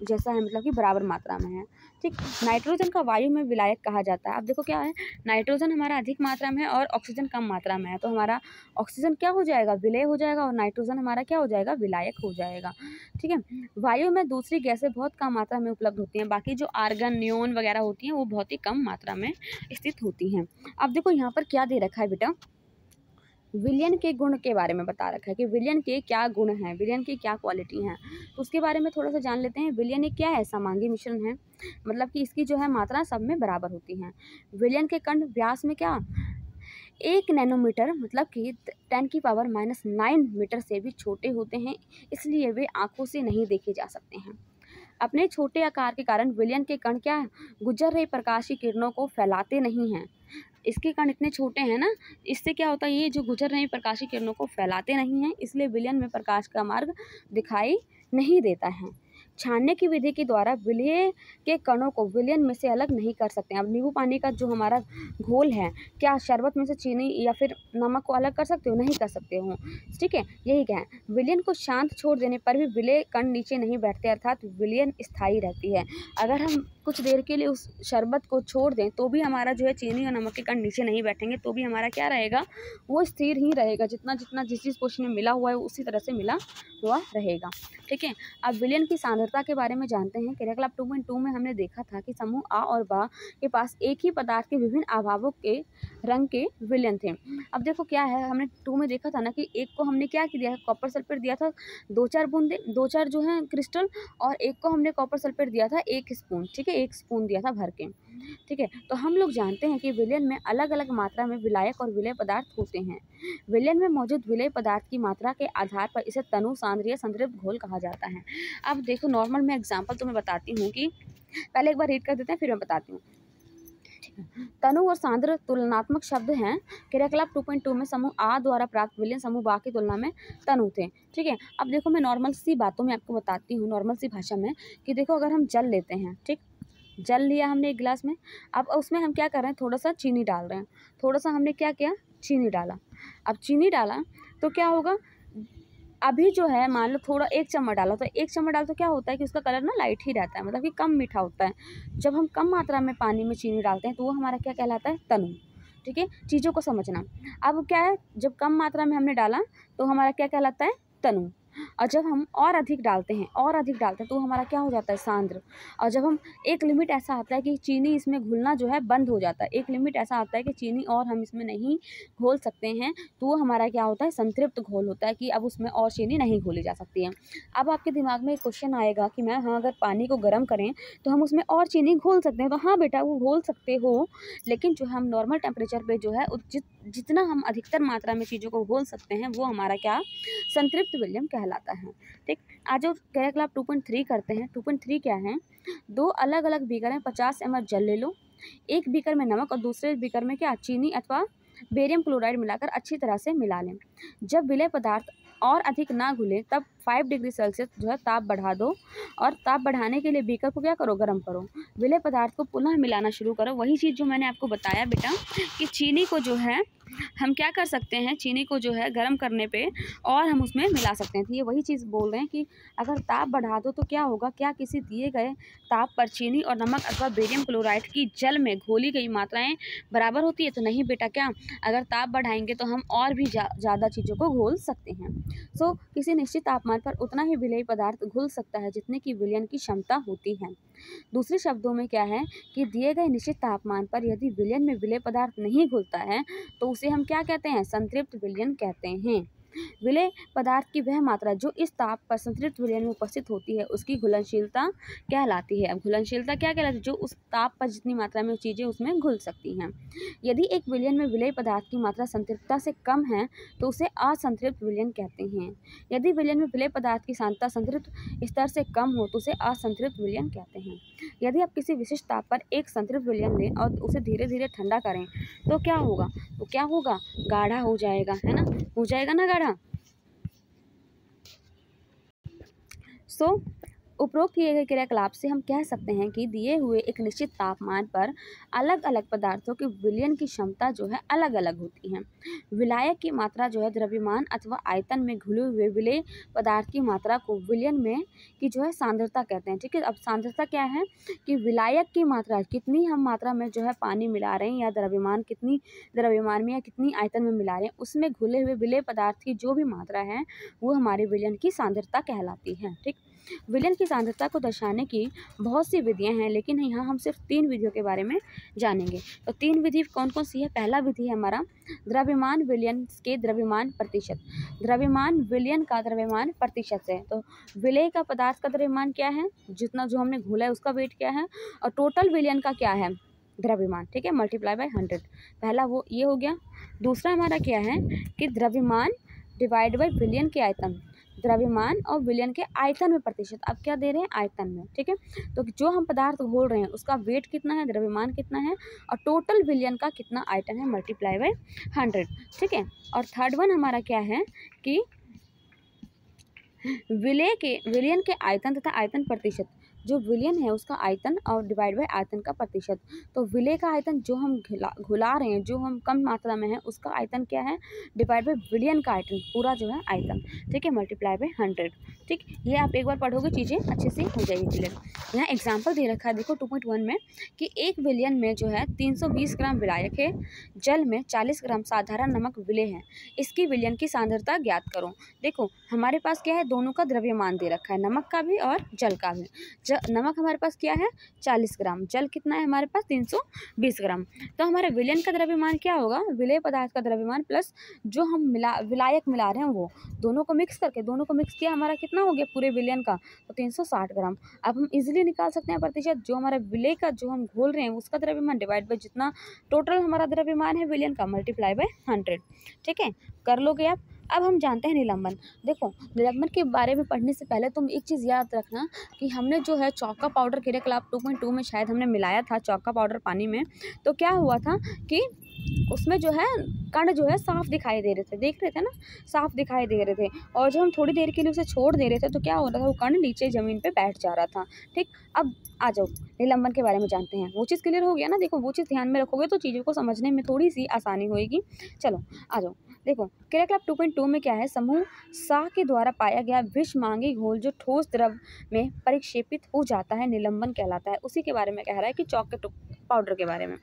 जैसा है, मतलब कि बराबर मात्रा में है, ठीक। नाइट्रोजन का वायु में विलायक कहा जाता है। अब देखो क्या है, नाइट्रोजन हमारा अधिक मात्रा में है और ऑक्सीजन कम मात्रा में है, तो हमारा ऑक्सीजन क्या हो जाएगा, विलेय हो जाएगा, और नाइट्रोजन हमारा क्या हो जाएगा, विलायक हो जाएगा, ठीक है। वायु में दूसरी गैसें बहुत कम मात्रा में उपलब्ध होती हैं, बाकी जो आर्गन, नियोन वगैरह होती हैं वो बहुत ही कम मात्रा में स्थित होती हैं। अब देखो यहाँ पर क्या दे रखा है बेटा, विलयन के गुण के बारे में बता रखा है कि विलयन के क्या गुण हैं, विलयन की क्या क्वालिटी हैं, तो उसके बारे में थोड़ा सा जान लेते हैं। विलयन एक क्या है, समांगी मिश्रण है, मतलब कि इसकी जो है मात्रा सब में बराबर होती हैं। विलयन के कण व्यास में क्या 1 नैनोमीटर, मतलब कि 10⁻⁹ मीटर से भी छोटे होते हैं, इसलिए वे आंखों से नहीं देखे जा सकते हैं। अपने छोटे आकार के कारण विलयन के कण क्या गुजर रही प्रकाश की किरणों को फैलाते नहीं हैं। इसके कण इतने छोटे हैं ना, इससे क्या होता है, ये जो गुजर रही प्रकाश की किरणों को फैलाते नहीं हैं, इसलिए विलयन में प्रकाश का मार्ग दिखाई नहीं देता है। छानने की विधि के द्वारा विलेय के कणों को विलयन में से अलग नहीं कर सकते हैं। अब नींबू पानी का जो हमारा घोल है, क्या शरबत में से चीनी या फिर नमक को अलग कर सकते हो, नहीं कर सकते हो, ठीक है। यही क्या है, विलयन को शांत छोड़ देने पर भी विलेय कण नीचे नहीं बैठते, अर्थात विलयन स्थायी रहती है। अगर हम कुछ देर के लिए उस शरबत को छोड़ दें तो भी हमारा जो है चीनी और नमक के कण नीचे नहीं बैठेंगे, तो भी हमारा क्या रहेगा, वो स्थिर ही रहेगा, जितना जितना जिस पोर्शन में मिला हुआ है उसी तरह से मिला हुआ रहेगा, ठीक है। अब विलयन की सांद्रता के बारे में जानते हैं। क्रियाकलाप 2.2 में हमने देखा था कि समूह आ और बा के पास एक ही पदार्थ के विभिन्न अभावों के रंग के विलयन थे। अब देखो क्या है, हमने 2 में देखा था ना कि एक को हमने क्या दिया, कॉपर सल्फेट दिया था 2-4 बूंदे, 2-4 जो है क्रिस्टल, और एक को हमने कॉपर सल्फेट दिया था 1 स्पून, ठीक है, 1 स्पून दिया था भर के, ठीक है। तो हम लोग जानते हैं कि विलयन में अलग अलग मात्रा में विलायक और विलेय पदार्थ होते हैं। विलयन में मौजूद विलेय पदार्थ की मात्रा के आधार पर इसे तनु, सांद्र या संतृप्त घोल कहा जाता है। अब देखो नॉर्मल मैं एग्जांपल तुम्हें बताती हूँ कि पहले एक बार रीड कर देते हैं, फिर मैं बताती हूँ। तनु और सांद्र तुलनात्मक शब्द हैं। क्रियाकलाप 2.2 में समूह आ द्वारा प्राप्त विलयन समूह बा की तुलना में तनु थे। ठीक है, अब देखो मैं नॉर्मल सी बातों में आपको बताती हूँ, नॉर्मल सी भाषा में, कि देखो अगर हम जल लेते हैं, ठीक, जल लिया हमने एक गिलास में, अब उसमें हम क्या कर रहे हैं, थोड़ा सा चीनी डाल रहे हैं, थोड़ा सा हमने क्या किया, चीनी डाला। अब चीनी डाला तो क्या होगा, अभी जो है मान लो थोड़ा 1 चम्मच डाला, तो 1 चम्मच डाल तो क्या होता है कि उसका कलर ना लाइट ही रहता है, मतलब कि कम मीठा होता है। जब हम कम मात्रा में पानी में चीनी डालते हैं तो वो हमारा क्या कहलाता है, तनु। ठीक है, चीज़ों को समझना। अब क्या है, जब कम मात्रा में हमने डाला तो हमारा क्या कहलाता है, तनु। और जब हम और अधिक डालते हैं तो हमारा क्या हो जाता है, सांद्र। और जब हम एक लिमिट ऐसा आता है कि चीनी इसमें घुलना जो है बंद हो जाता है, एक लिमिट ऐसा आता है कि चीनी और हम इसमें नहीं घोल सकते हैं, तो वो हमारा क्या होता है, संतृप्त घोल होता है, कि अब उसमें और चीनी नहीं घोली जा सकती है। अब आपके दिमाग में एक क्वेश्चन आएगा कि मैम हाँ, अगर पानी को गर्म करें तो हम उसमें और चीनी घोल सकते हैं, तो हाँ बेटा वो घोल सकते हो, लेकिन जो हम नॉर्मल टेम्परेचर पे जो है जितना हम अधिकतर मात्रा में चीज़ों को घोल सकते हैं वो हमारा क्या, संतृप्त विलयन कहलाता है। ठीक, आज जो क्रियाकलाप 2.3 करते हैं, 2.3 क्या है, 2 अलग अलग बीकर में 50 ml जल ले लो, एक बीकर में नमक और दूसरे बीकर में क्या, चीनी अथवा बेरियम क्लोराइड मिलाकर अच्छी तरह से मिला लें। जब विलय पदार्थ और अधिक ना घुले तब 5 डिग्री सेल्सियस जो है ताप बढ़ा दो, और ताप बढ़ाने के लिए बीकर को क्या करो, गर्म करो। विलय पदार्थ को पुनः मिलाना शुरू करो। वही चीज़ जो मैंने आपको बताया बेटा कि चीनी को जो है हम क्या कर सकते हैं, चीनी को जो है गर्म करने पे और हम उसमें मिला सकते हैं। तो ये वही चीज़ बोल रहे हैं कि अगर ताप बढ़ा दो तो क्या होगा, क्या किसी दिए गए ताप पर चीनी और नमक अथवा बेरियम क्लोराइड की जल में घोली गई मात्राएं बराबर होती है, तो नहीं बेटा। क्या, अगर ताप बढ़ाएंगे तो हम और भी ज़्यादा चीज़ों को घोल सकते हैं। सो किसी निश्चित तापमान पर उतना ही विलेय पदार्थ घुल सकता है जितने की विलयन की क्षमता होती है। दूसरे शब्दों में क्या है कि दिए गए निश्चित तापमान पर यदि विलयन में विलेय पदार्थ नहीं घुलता है तो उसे हम क्या कहते हैं, संतृप्त विलयन कहते हैं। विलेय पदार्थ की वह मात्रा जो इस ताप पर संतृप्त विलयन में उपस्थित होती है उसकी घुलनशीलता कहलाती है। अब घुलनशीलता क्या कहलाती है, जो उस ताप पर जितनी मात्रा में चीज़ें उसमें घुल सकती हैं। यदि एक विलयन में विलेय पदार्थ की मात्रा संतृप्तता से कम है तो उसे असंतृप्त विलयन कहते हैं। यदि विलयन में विलेय पदार्थ की सांद्रता संतृप्त स्तर से कम हो तो उसे असंतृप्त विलयन कहते हैं। यदि आप किसी विशिष्ट ताप पर एक संतृप्त विलयन लें और उसे धीरे धीरे ठंडा करें तो क्या होगा, गाढ़ा हो जाएगा, है ना, हो जाएगा ना गाढ़ा। सो उपरोक्त किए गए क्रियाकलाप से हम कह सकते हैं कि दिए हुए एक निश्चित तापमान पर अलग अलग पदार्थों के विलयन की क्षमता जो है अलग अलग होती है। विलायक की मात्रा जो है द्रव्यमान अथवा आयतन में घुले हुए विलेय पदार्थ की मात्रा को विलयन में की जो है सांद्रता कहते हैं। ठीक है, अब सांद्रता क्या है कि विलायक की मात्रा, कितनी हम मात्रा में जो है पानी मिला रहे हैं या द्रव्यमान कितनी द्रव्यमान में या कितनी आयतन में मिला रहे हैं, उसमें घुले हुए विलेय पदार्थ की जो भी मात्रा है वो हमारे विलयन की सांद्रता कहलाती है। ठीक, विलयन की सांद्रता को दर्शाने की बहुत सी विधियां हैं, लेकिन यहाँ हम सिर्फ 3 विधियों के बारे में जानेंगे। तो 3 विधि कौन कौन सी है। पहला विधि है हमारा द्रव्यमान विलयन के द्रव्यमान प्रतिशत। द्रव्यमान विलयन का द्रव्यमान प्रतिशत से, तो विलेय का पदार्थ का द्रव्यमान क्या है, जितना जो हमने घोला है उसका वेट क्या है, और टोटल विलयन का क्या है, द्रव्यमान। ठीक है, मल्टीप्लाई बाय 100। पहला वो ये हो गया। दूसरा हमारा क्या है कि द्रव्यमान डिवाइड बाय विलयन के आयतन, द्रव्यमान और विलयन के आयतन में प्रतिशत। अब क्या दे रहे हैं, आयतन में। ठीक है, तो जो हम पदार्थ घोल रहे हैं उसका वेट कितना है, द्रव्यमान कितना है, और टोटल विलयन का कितना आयतन है, मल्टीप्लाई बाय 100। ठीक है, और थर्ड वन हमारा क्या है कि विलयन के आयतन तथा आयतन प्रतिशत, जो विलयन है उसका आयतन और डिवाइड बाय आयतन का प्रतिशत। तो विलेय का आयतन जो हम घुला रहे हैं, जो हम कम मात्रा में है उसका आयतन क्या है, डिवाइड बाय विलयन का आयतन, पूरा जो है आयतन। ठीक है, मल्टीप्लाई बाय 100। ठीक, ये आप एक बार पढ़ोगे चीज़ें अच्छे से हो जाएगी क्लियर। यहाँ एग्जाम्पल दे रखा है, देखो 2.1 में कि एक विलयन में जो है 320 ग्राम विलायक है, जल में 40 ग्राम साधारण नमक विलेय है, इसकी विलयन की सांद्रता ज्ञात करो। देखो हमारे पास क्या है, दोनों का द्रव्यमान दे रखा है, नमक का भी और जल का भी। नमक हमारे पास क्या है 40 ग्राम, जल कितना है हमारे पास 320 ग्राम। तो हमारे विलयन का द्रव्यमान क्या होगा, विलेय पदार्थ का द्रव्यमान प्लस जो हम विलायक मिला रहे हैं वो, दोनों को मिक्स किया, हमारा कितना हो गया पूरे विलयन का, तो 360 ग्राम। अब हम इजीली निकाल सकते हैं प्रतिशत, जो हमारा विलेय का जो हम घोल रहे हैं उसका द्रव्यमान डिवाइड बाय जितना टोटल हमारा द्रव्यमान है विलयन का, मल्टीप्लाई बाय 100। ठीक है, कर लोगे आप। अब हम जानते हैं निलंबन। देखो निलंबन के बारे में पढ़ने से पहले तुम एक चीज़ याद रखना कि हमने जो है चौक का पाउडर क्रियाकलाप 2.2 में शायद हमने मिलाया था चौक का पाउडर पानी में, तो क्या हुआ था कि उसमें जो है कण जो है साफ दिखाई दे रहे थे, देख रहे थे ना, साफ दिखाई दे रहे थे। और जब हम थोड़ी देर के लिए उसे छोड़ दे रहे थे तो क्या हो रहा था, वो कण नीचे ज़मीन पे बैठ जा रहा था। ठीक, अब आ जाओ निलंबन के बारे में जानते हैं। वो चीज़ क्लियर हो गया ना, देखो वो चीज़ ध्यान में रखोगे तो चीज़ों को समझने में थोड़ी सी आसानी होगी। चलो आ जाओ, देखो क्रियाकलाप 2.2 में क्या है, समूह सा के द्वारा पाया गया विषमांगी घोल जो ठोस द्रव में परिक्षेपित हो जाता है निलंबन कहलाता है। उसी के बारे में कह रहा है कि चौक के पाउडर के बारे में।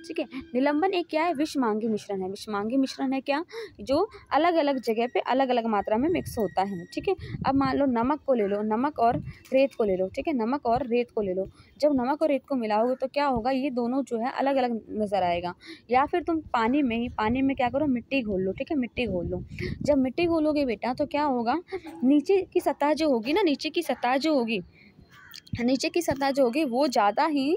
ठीक है, निलंबन एक क्या है, विषमांगी मिश्रण है। विषमांगी मिश्रण है क्या, जो अलग अलग जगह पे अलग अलग मात्रा में मिक्स होता है। ठीक है, अब मान लो नमक को ले लो, नमक और रेत को ले लो। ठीक है, नमक और रेत को ले लो, जब नमक और रेत को मिलाओगे तो क्या होगा, ये दोनों जो है अलग अलग नज़र आएगा। या फिर तुम पानी में क्या करो, मिट्टी घोल लो। ठीक है, मिट्टी घोल लो, जब मिट्टी घोलोगे बेटा तो क्या होगा, नीचे की सतह जो होगी ना, नीचे की सतह जो होगी वो ज़्यादा ही,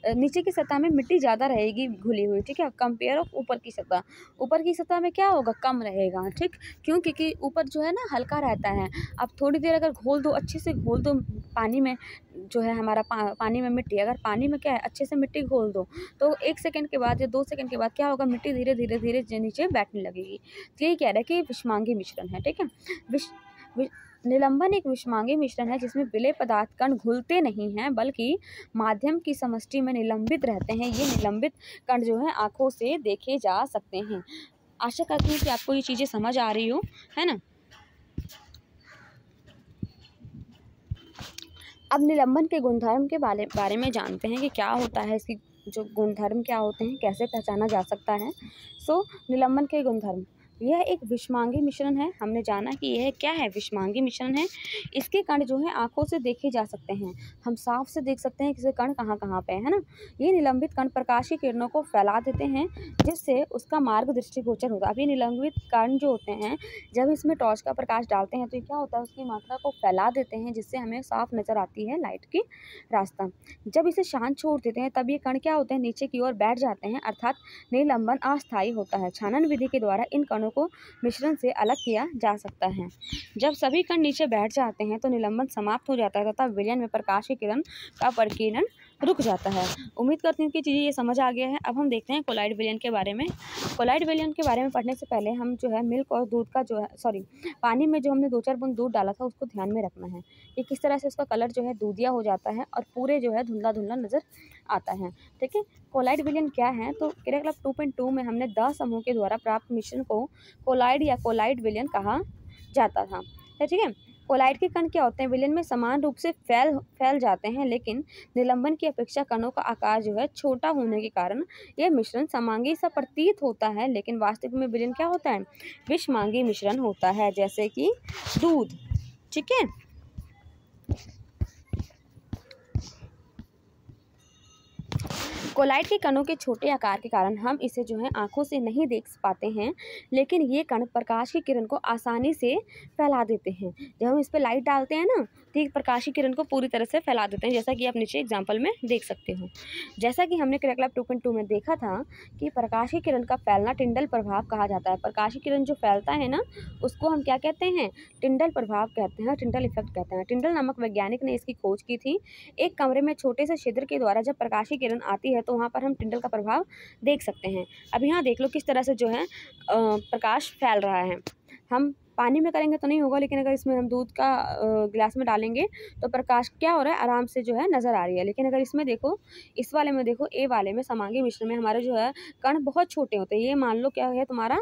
नीचे की सतह में मिट्टी ज़्यादा रहेगी घुली हुई। ठीक है, कंपेयर ऑफ ऊपर की सतह में क्या होगा, कम रहेगा। ठीक, क्यों, क्योंकि ऊपर जो है ना हल्का रहता है। अब थोड़ी देर अगर घोल दो, अच्छे से घोल दो पानी में, जो है हमारा पानी में मिट्टी, अगर पानी में क्या है अच्छे से मिट्टी घोल दो तो 1 सेकंड के बाद या 2 सेकंड के बाद क्या होगा, मिट्टी धीरे धीरे नीचे बैठने लगेगी। तो यही कह रहा है कि विषमांगी मिश्रण है। ठीक है, निलंबन एक विषमांगी मिश्रण है जिसमें विलेय पदार्थ कण घुलते नहीं हैं बल्कि माध्यम की समष्टि में निलंबित रहते हैं। ये निलंबित कण जो है आंखों से देखे जा सकते हैं। आशा करती हूँ कि आपको ये चीज़ें समझ आ रही हो, है ना। अब निलंबन के गुणधर्म के बारे में जानते हैं कि क्या होता है, इसकी जो गुणधर्म क्या होते हैं, कैसे पहचाना जा सकता है। निलंबन के गुणधर्म, यह एक विषमांगी मिश्रण है। हमने जाना कि यह क्या है, विषमांगी मिश्रण है। इसके कण जो है आंखों से देखे जा सकते हैं, हम साफ से देख सकते हैं कि कण कहाँ कहाँ पे है ना। ये निलंबित कण प्रकाश की किरणों को फैला देते हैं जिससे उसका मार्ग दृष्टिगोचर होता है। अब ये निलंबित कण जो होते हैं, जब इसमें टॉर्च का प्रकाश डालते हैं तो क्या होता है, उसकी मात्रा को फैला देते हैं जिससे हमें साफ नज़र आती है लाइट की रास्ता। जब इसे शांत छोड़ देते हैं तब ये कण क्या होते हैं, नीचे की ओर बैठ जाते हैं, अर्थात निलंबन अस्थायी होता है। छानन विधि के द्वारा इन कणों को मिश्रण से अलग किया जा सकता है। जब सभी कण नीचे बैठ जाते हैं तो निलंबन समाप्त हो जाता है तथा विलयन में प्रकाश की किरण का परिकीर्णन रुक जाता है। उम्मीद करती हूँ कि चीज़ें ये समझ आ गया है। अब हम देखते हैं कोलाइड विलयन के बारे में। कोलाइड विलयन के बारे में पढ़ने से पहले हम जो है मिल्क और दूध का जो है पानी में जो हमने 2-4 बूंद दूध डाला था उसको ध्यान में रखना है कि किस तरह से उसका कलर जो है दूधिया हो जाता है और पूरे जो है धुंधला धुंधला नज़र आता है। ठीक है, कोलाइड विलयन क्या है, तो क्रियाकलाप 2.2 में हमने 10 समूह के द्वारा प्राप्त मिश्रण को कोलाइड या कोलाइड विलयन कहा जाता था। ठीक है, कोलाइड के कण क्या होते हैं, विलयन में समान रूप से फैल जाते हैं, लेकिन निलंबन की अपेक्षा कणों का आकार जो है छोटा होने के कारण यह मिश्रण समांगी सा प्रतीत होता है, लेकिन वास्तविक में विलयन क्या होता है, विषमांगी मिश्रण होता है, जैसे कि दूध। ठीक है, कोलाइड के कणों के छोटे आकार के कारण हम इसे जो है आंखों से नहीं देख पाते हैं, लेकिन ये कण प्रकाश की किरण को आसानी से फैला देते हैं। जब हम इस पर लाइट डालते हैं ना तो ये प्रकाश की किरण को पूरी तरह से फैला देते हैं, जैसा कि आप नीचे एग्जाम्पल में देख सकते हो। जैसा कि हमने क्रियाकलाप 2.2 में देखा था कि प्रकाश की किरण का फैलना टिंडल प्रभाव कहा जाता है। प्रकाश की किरण जो फैलता है ना उसको हम क्या कहते हैं, टिंडल प्रभाव कहते हैं, टिंडल इफेक्ट कहते हैं। टिंडल नामक वैज्ञानिक ने इसकी खोज की थी। एक कमरे में छोटे से छिद्र के द्वारा जब प्रकाश की किरण आती है तो वहाँ पर हम टिंडल का प्रभाव देख सकते हैं। अब यहाँ देख लो किस तरह से जो है प्रकाश फैल रहा है। हम पानी में करेंगे तो नहीं होगा, लेकिन अगर इसमें हम दूध का गिलास में डालेंगे तो प्रकाश क्या हो रहा है, आराम से जो है नज़र आ रही है। लेकिन अगर इसमें देखो, इस वाले में देखो, ए वाले में समांगी मिश्रण में हमारे जो है कण बहुत छोटे होते हैं। ये मान लो क्या है, तुम्हारा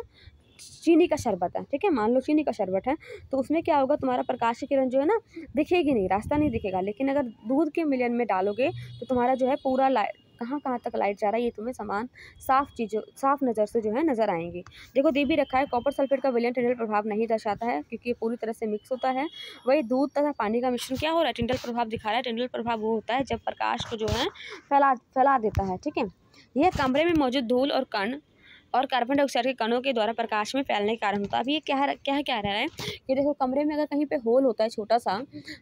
चीनी का शरबत है। ठीक है, मान लो चीनी का शरबत है तो उसमें क्या होगा, तुम्हारा प्रकाश की किरण जो है ना दिखेगी नहीं, रास्ता नहीं दिखेगा। लेकिन अगर दूध के मिलियन में डालोगे तो तुम्हारा जो है पूरा कहाँ कहाँ तक लाइट जा रहा है ये तुम्हें समान साफ नज़र से जो है नज़र आएंगी। देखो दे भी रखा है, कॉपर सल्फेट का विलयन टिंडल प्रभाव नहीं दर्शाता है क्योंकि ये पूरी तरह से मिक्स होता है। वही दूध तथा पानी का मिश्रण क्या हो रहा है, टिंडल प्रभाव दिखा रहा है। टिंडल प्रभाव वो होता है जब प्रकाश को जो है फैला देता है। ठीक है, यह कमरे में मौजूद धूल और कण और कार्बन डाइऑक्साइड के कणों के द्वारा प्रकाश में फैलने के कारण होता है। अब ये क्या रह रहा है कि देखो कमरे में अगर कहीं पे होल होता है छोटा सा,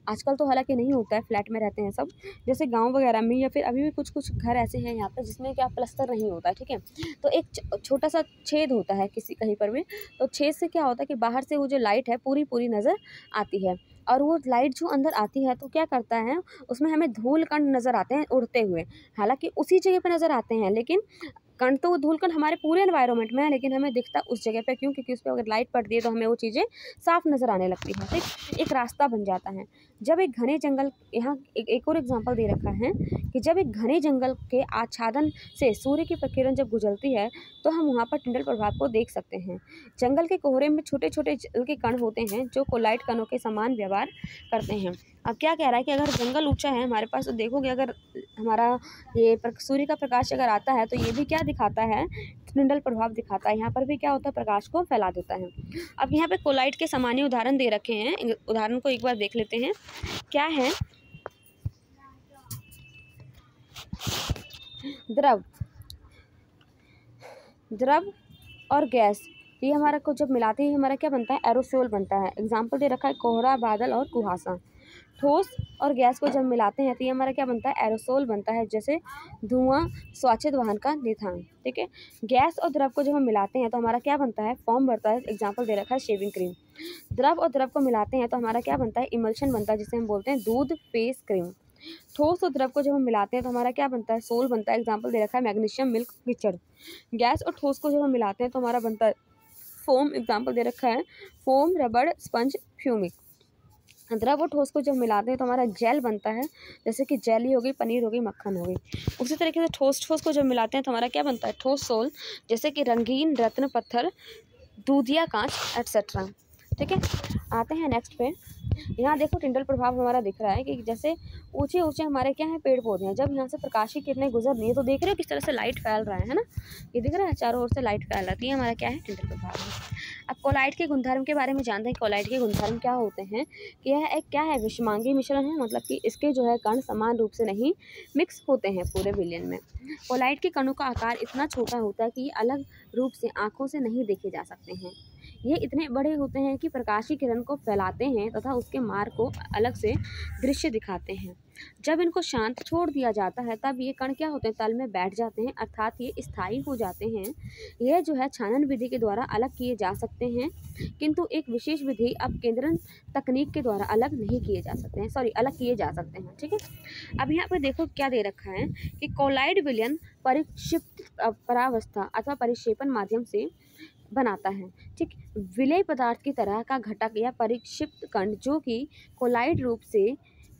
आजकल तो हालांकि नहीं होता है, फ्लैट में रहते हैं सब, जैसे गांव वगैरह में, या फिर अभी भी कुछ कुछ घर ऐसे हैं यहाँ पर जिसमें क्या प्लस्तर नहीं होता है, ठीक है, तो एक छोटा सा छेद होता है किसी कहीं पर भी, तो छेद से क्या होता है कि बाहर से वो जो लाइट है पूरी पूरी नज़र आती है, और वो लाइट जो अंदर आती है तो क्या करता है, उसमें हमें धूल कण नज़र आते हैं उड़ते हुए, हालांकि उसी जगह पे नज़र आते हैं, लेकिन कण तो वो धूल कण हमारे पूरे एनवायरनमेंट में है, लेकिन हमें दिखता उस जगह पे क्यों, क्योंकि उस पर अगर लाइट पड़ती है तो हमें वो चीज़ें साफ नज़र आने लगती है, ठीक, एक रास्ता बन जाता है। जब एक घने जंगल, यहाँ एक और एग्जांपल दे रखा है कि जब एक घने जंगल के आच्छादन से सूर्य की प्रकिरण जब गुजरती है तो हम वहाँ पर टिंडल प्रभाव को देख सकते हैं। जंगल के कोहरे में छोटे छोटे जल के कण होते हैं जो कोलाइट कणों के समान व्यवहार करते हैं। अब क्या कह रहा है कि अगर जंगल ऊंचा है हमारे पास, तो देखोगे अगर हमारा ये सूर्य का प्रकाश अगर आता है तो ये भी क्या दिखाता है, टिंडल प्रभाव दिखाता है, यहाँ पर भी क्या होता है, प्रकाश को फैला देता है। अब यहाँ पे कोलाइट के सामान्य उदाहरण दे रखे हैं, उदाहरण को एक बार देख लेते हैं क्या है। द्रव और गैस, ये हमारा को जब मिलाते ही हमारा क्या बनता है, एरोसोल बनता है। एग्जाम्पल दे रखा है कोहरा, बादल और कुहासा। ठोस और गैस को जब मिलाते हैं तो ये हमारा क्या बनता है, एरोसोल बनता है, जैसे धुआं, स्वाचित वाहन का निथान, ठीक है। गैस और द्रव को जब हम मिलाते हैं तो हमारा क्या बनता है, फॉर्म बनता है। एग्जाम्पल दे रखा है शेविंग क्रीम। द्रव और द्रव को मिलाते हैं तो हमारा क्या बनता है, इमल्शन बनता है, जिसे हम बोलते हैं दूध फेस क्रीम। ठोस और द्रव को जब हम मिलाते हैं तो हमारा क्या बनता है, सोल बनता है। एग्जाम्पल दे रखा है मैग्नीशियम मिल्क कीचड़। गैस और ठोस को जब हम मिलाते हैं तो हमारा बनता है फोम। एग्जाम्पल दे रखा है फोम, रबड़, स्पंज, फ्यूमिक। द्रव और ठोस को जब मिलाते हैं तो हमारा जेल बनता है, जैसे कि जेली हो गई, पनीर हो गई, मक्खन हो गई। उसी तरीके से ठोस को जब मिलाते हैं तो हमारा क्या बनता है, ठोस सोल, जैसे कि रंगीन, रत्न, पत्थर, दूधिया, कांच, एटसेट्रा, ठीक है। आते हैं नेक्स्ट पे। यहाँ देखो टिंडल प्रभाव हमारा दिख रहा है कि जैसे ऊंचे ऊंचे हमारे क्या है, पेड़ पौधे हैं, जब यहाँ से प्रकाश की किरणें गुजर रही है तो देख रहे हो किस तरह से लाइट फैल रहा है ना, ये दिख रहा है चारों ओर से लाइट फैल रही है, हमारा क्या है, टिंडल प्रभाव है। अब कोलाइट के गुणधर्म के बारे में जानते हैं। कोलाइट के गुणधर्म क्या होते हैं कि यह एक क्या है, विषमांगी मिश्रण है, मतलब कि इसके जो है कण समान रूप से नहीं मिक्स होते हैं पूरे विलयन में। कोलाइट के कणों का आकार इतना छोटा होता है कि ये अलग रूप से आंखों से नहीं देखे जा सकते हैं। ये इतने बड़े होते हैं कि प्रकाश की किरण को फैलाते हैं तथा उसके मार्ग को अलग से दृश्य दिखाते हैं। जब इनको शांत छोड़ दिया जाता है तब ये कण क्या होते हैं, तल में बैठ जाते हैं, अर्थात ये स्थायी हो जाते हैं। यह जो है छानन विधि के द्वारा अलग किए जा सकते हैं, किंतु एक विशेष विधि अब केंद्रन तकनीक के द्वारा अलग नहीं किए जा सकते हैं, अलग किए जा सकते हैं, ठीक है। अब यहाँ पर देखो क्या दे रखा है कि कोलाइड विलयन परिक्षिप्त परावस्था अथवा परिक्षेपण माध्यम से बनाता है, ठीक। विलेय पदार्थ की तरह का घटक या परिक्षिप्त कण जो कि कोलाइड रूप से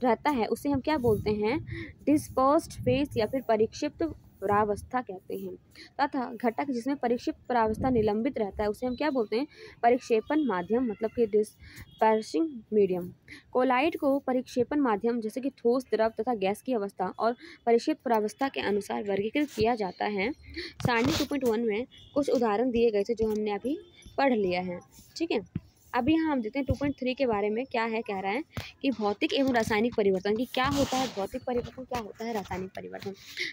रहता है उसे हम क्या बोलते हैं, डिस्पर्स्ड फेस या फिर परिक्षिप्त परावस्था कहते हैं, तथा घटक जिसमें परिक्षिप्त परावस्था निलंबित रहता है उसे हम क्या बोलते हैं, परिक्षेपण माध्यम, मतलब कि डिस्पर्सिंग मीडियम। कोलाइड को परिक्षेपण माध्यम जैसे कि ठोस, द्रव तथा गैस की अवस्था और परिक्षिप्त परावस्था के अनुसार वर्गीकृत किया जाता है। सारणी 2.1 में कुछ उदाहरण दिए गए थे जो हमने अभी पढ़ लिया है, ठीक है। अभी यहाँ हम देखते हैं 2.3 के बारे में क्या है, कह रहा है कि भौतिक एवं रासायनिक परिवर्तन की क्या होता है, भौतिक परिवर्तन क्या होता है, रासायनिक परिवर्तन।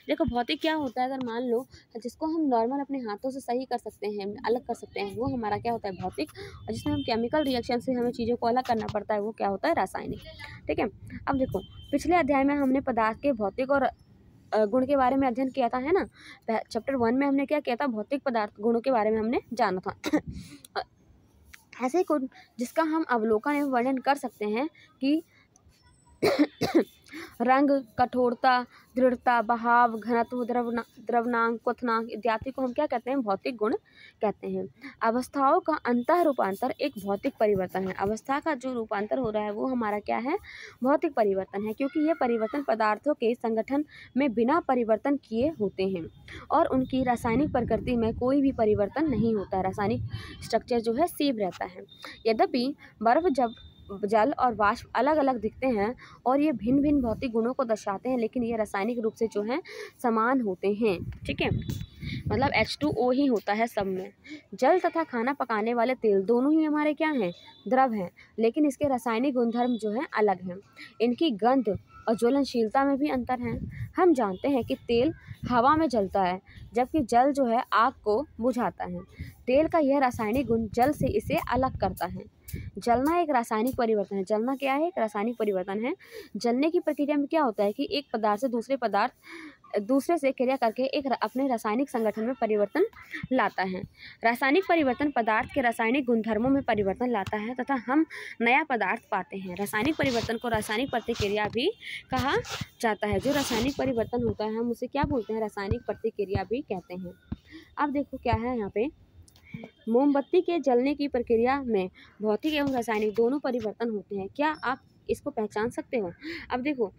देखो भौतिक क्या होता है, अगर मान लो जिसको हम नॉर्मल अपने हाथों से सही कर सकते हैं, अलग कर सकते हैं, वो हमारा क्या होता है, भौतिक। और जिसमें हम केमिकल रिएक्शन से हमें चीज़ों को अलग करना पड़ता है वो क्या होता है, रासायनिक, ठीक है। अब देखो पिछले अध्याय में हमने पदार्थ के भौतिक और गुण के बारे में अध्ययन किया था, है ना। चैप्टर 1 में हमने क्या किया था, भौतिक पदार्थ गुणों के बारे में हमने जाना था। ऐसे गुण जिसका हम अवलोकन एवं वर्णन कर सकते हैं कि रंग, कठोरता, दृढ़ता, बहाव, घनत्व, द्रवनांक, क्वथनांक इत्यादि को हम क्या कहते हैं, भौतिक गुण कहते हैं। अवस्थाओं का अंतः रूपांतर एक भौतिक परिवर्तन है। अवस्था का जो रूपांतर हो रहा है वो हमारा क्या है, भौतिक परिवर्तन है, क्योंकि यह परिवर्तन पदार्थों के संगठन में बिना परिवर्तन किए होते हैं और उनकी रासायनिक प्रकृति में कोई भी परिवर्तन नहीं होता है। रासायनिक स्ट्रक्चर जो है सेम रहता है। यद्यपि बर्फ जब जल और वाष्प अलग अलग दिखते हैं और ये भिन्न भिन्न भौतिक गुणों को दर्शाते हैं, लेकिन ये रासायनिक रूप से जो है समान होते हैं। ठीक है, मतलब H2O ही होता है सब में। जल तथा खाना पकाने वाले तेल दोनों ही हमारे क्या हैं, द्रव हैं, लेकिन इसके रासायनिक गुणधर्म जो हैं अलग हैं। इनकी गंध और ज्वलनशीलता में भी अंतर है। हम जानते हैं कि तेल हवा में जलता है, जबकि जल जो है आग को बुझाता है। तेल का यह रासायनिक गुण जल से इसे अलग करता है। जलना एक रासायनिक परिवर्तन है। जलना क्या है, एक रासायनिक परिवर्तन है। जलने की प्रक्रिया में क्या होता है कि एक पदार्थ से दूसरे से क्रिया करके एक अपने रासायनिक संगठन में परिवर्तन लाता है। रासायनिक परिवर्तन पदार्थ के रासायनिक गुणधर्मों में परिवर्तन लाता है तथा हम नया पदार्थ पाते हैं। रासायनिक परिवर्तन को रासायनिक प्रतिक्रिया भी कहा जाता है। जो रासायनिक परिवर्तन होता है हम उसे क्या बोलते हैं, रासायनिक प्रतिक्रिया भी कहते हैं। अब देखो क्या है यहाँ पे, मोमबत्ती के जलने की प्रक्रिया में भौतिक एवं रासायनिक दोनों परिवर्तन होते हैं। क्या आप इसको पहचान सकते हो? अब देखो,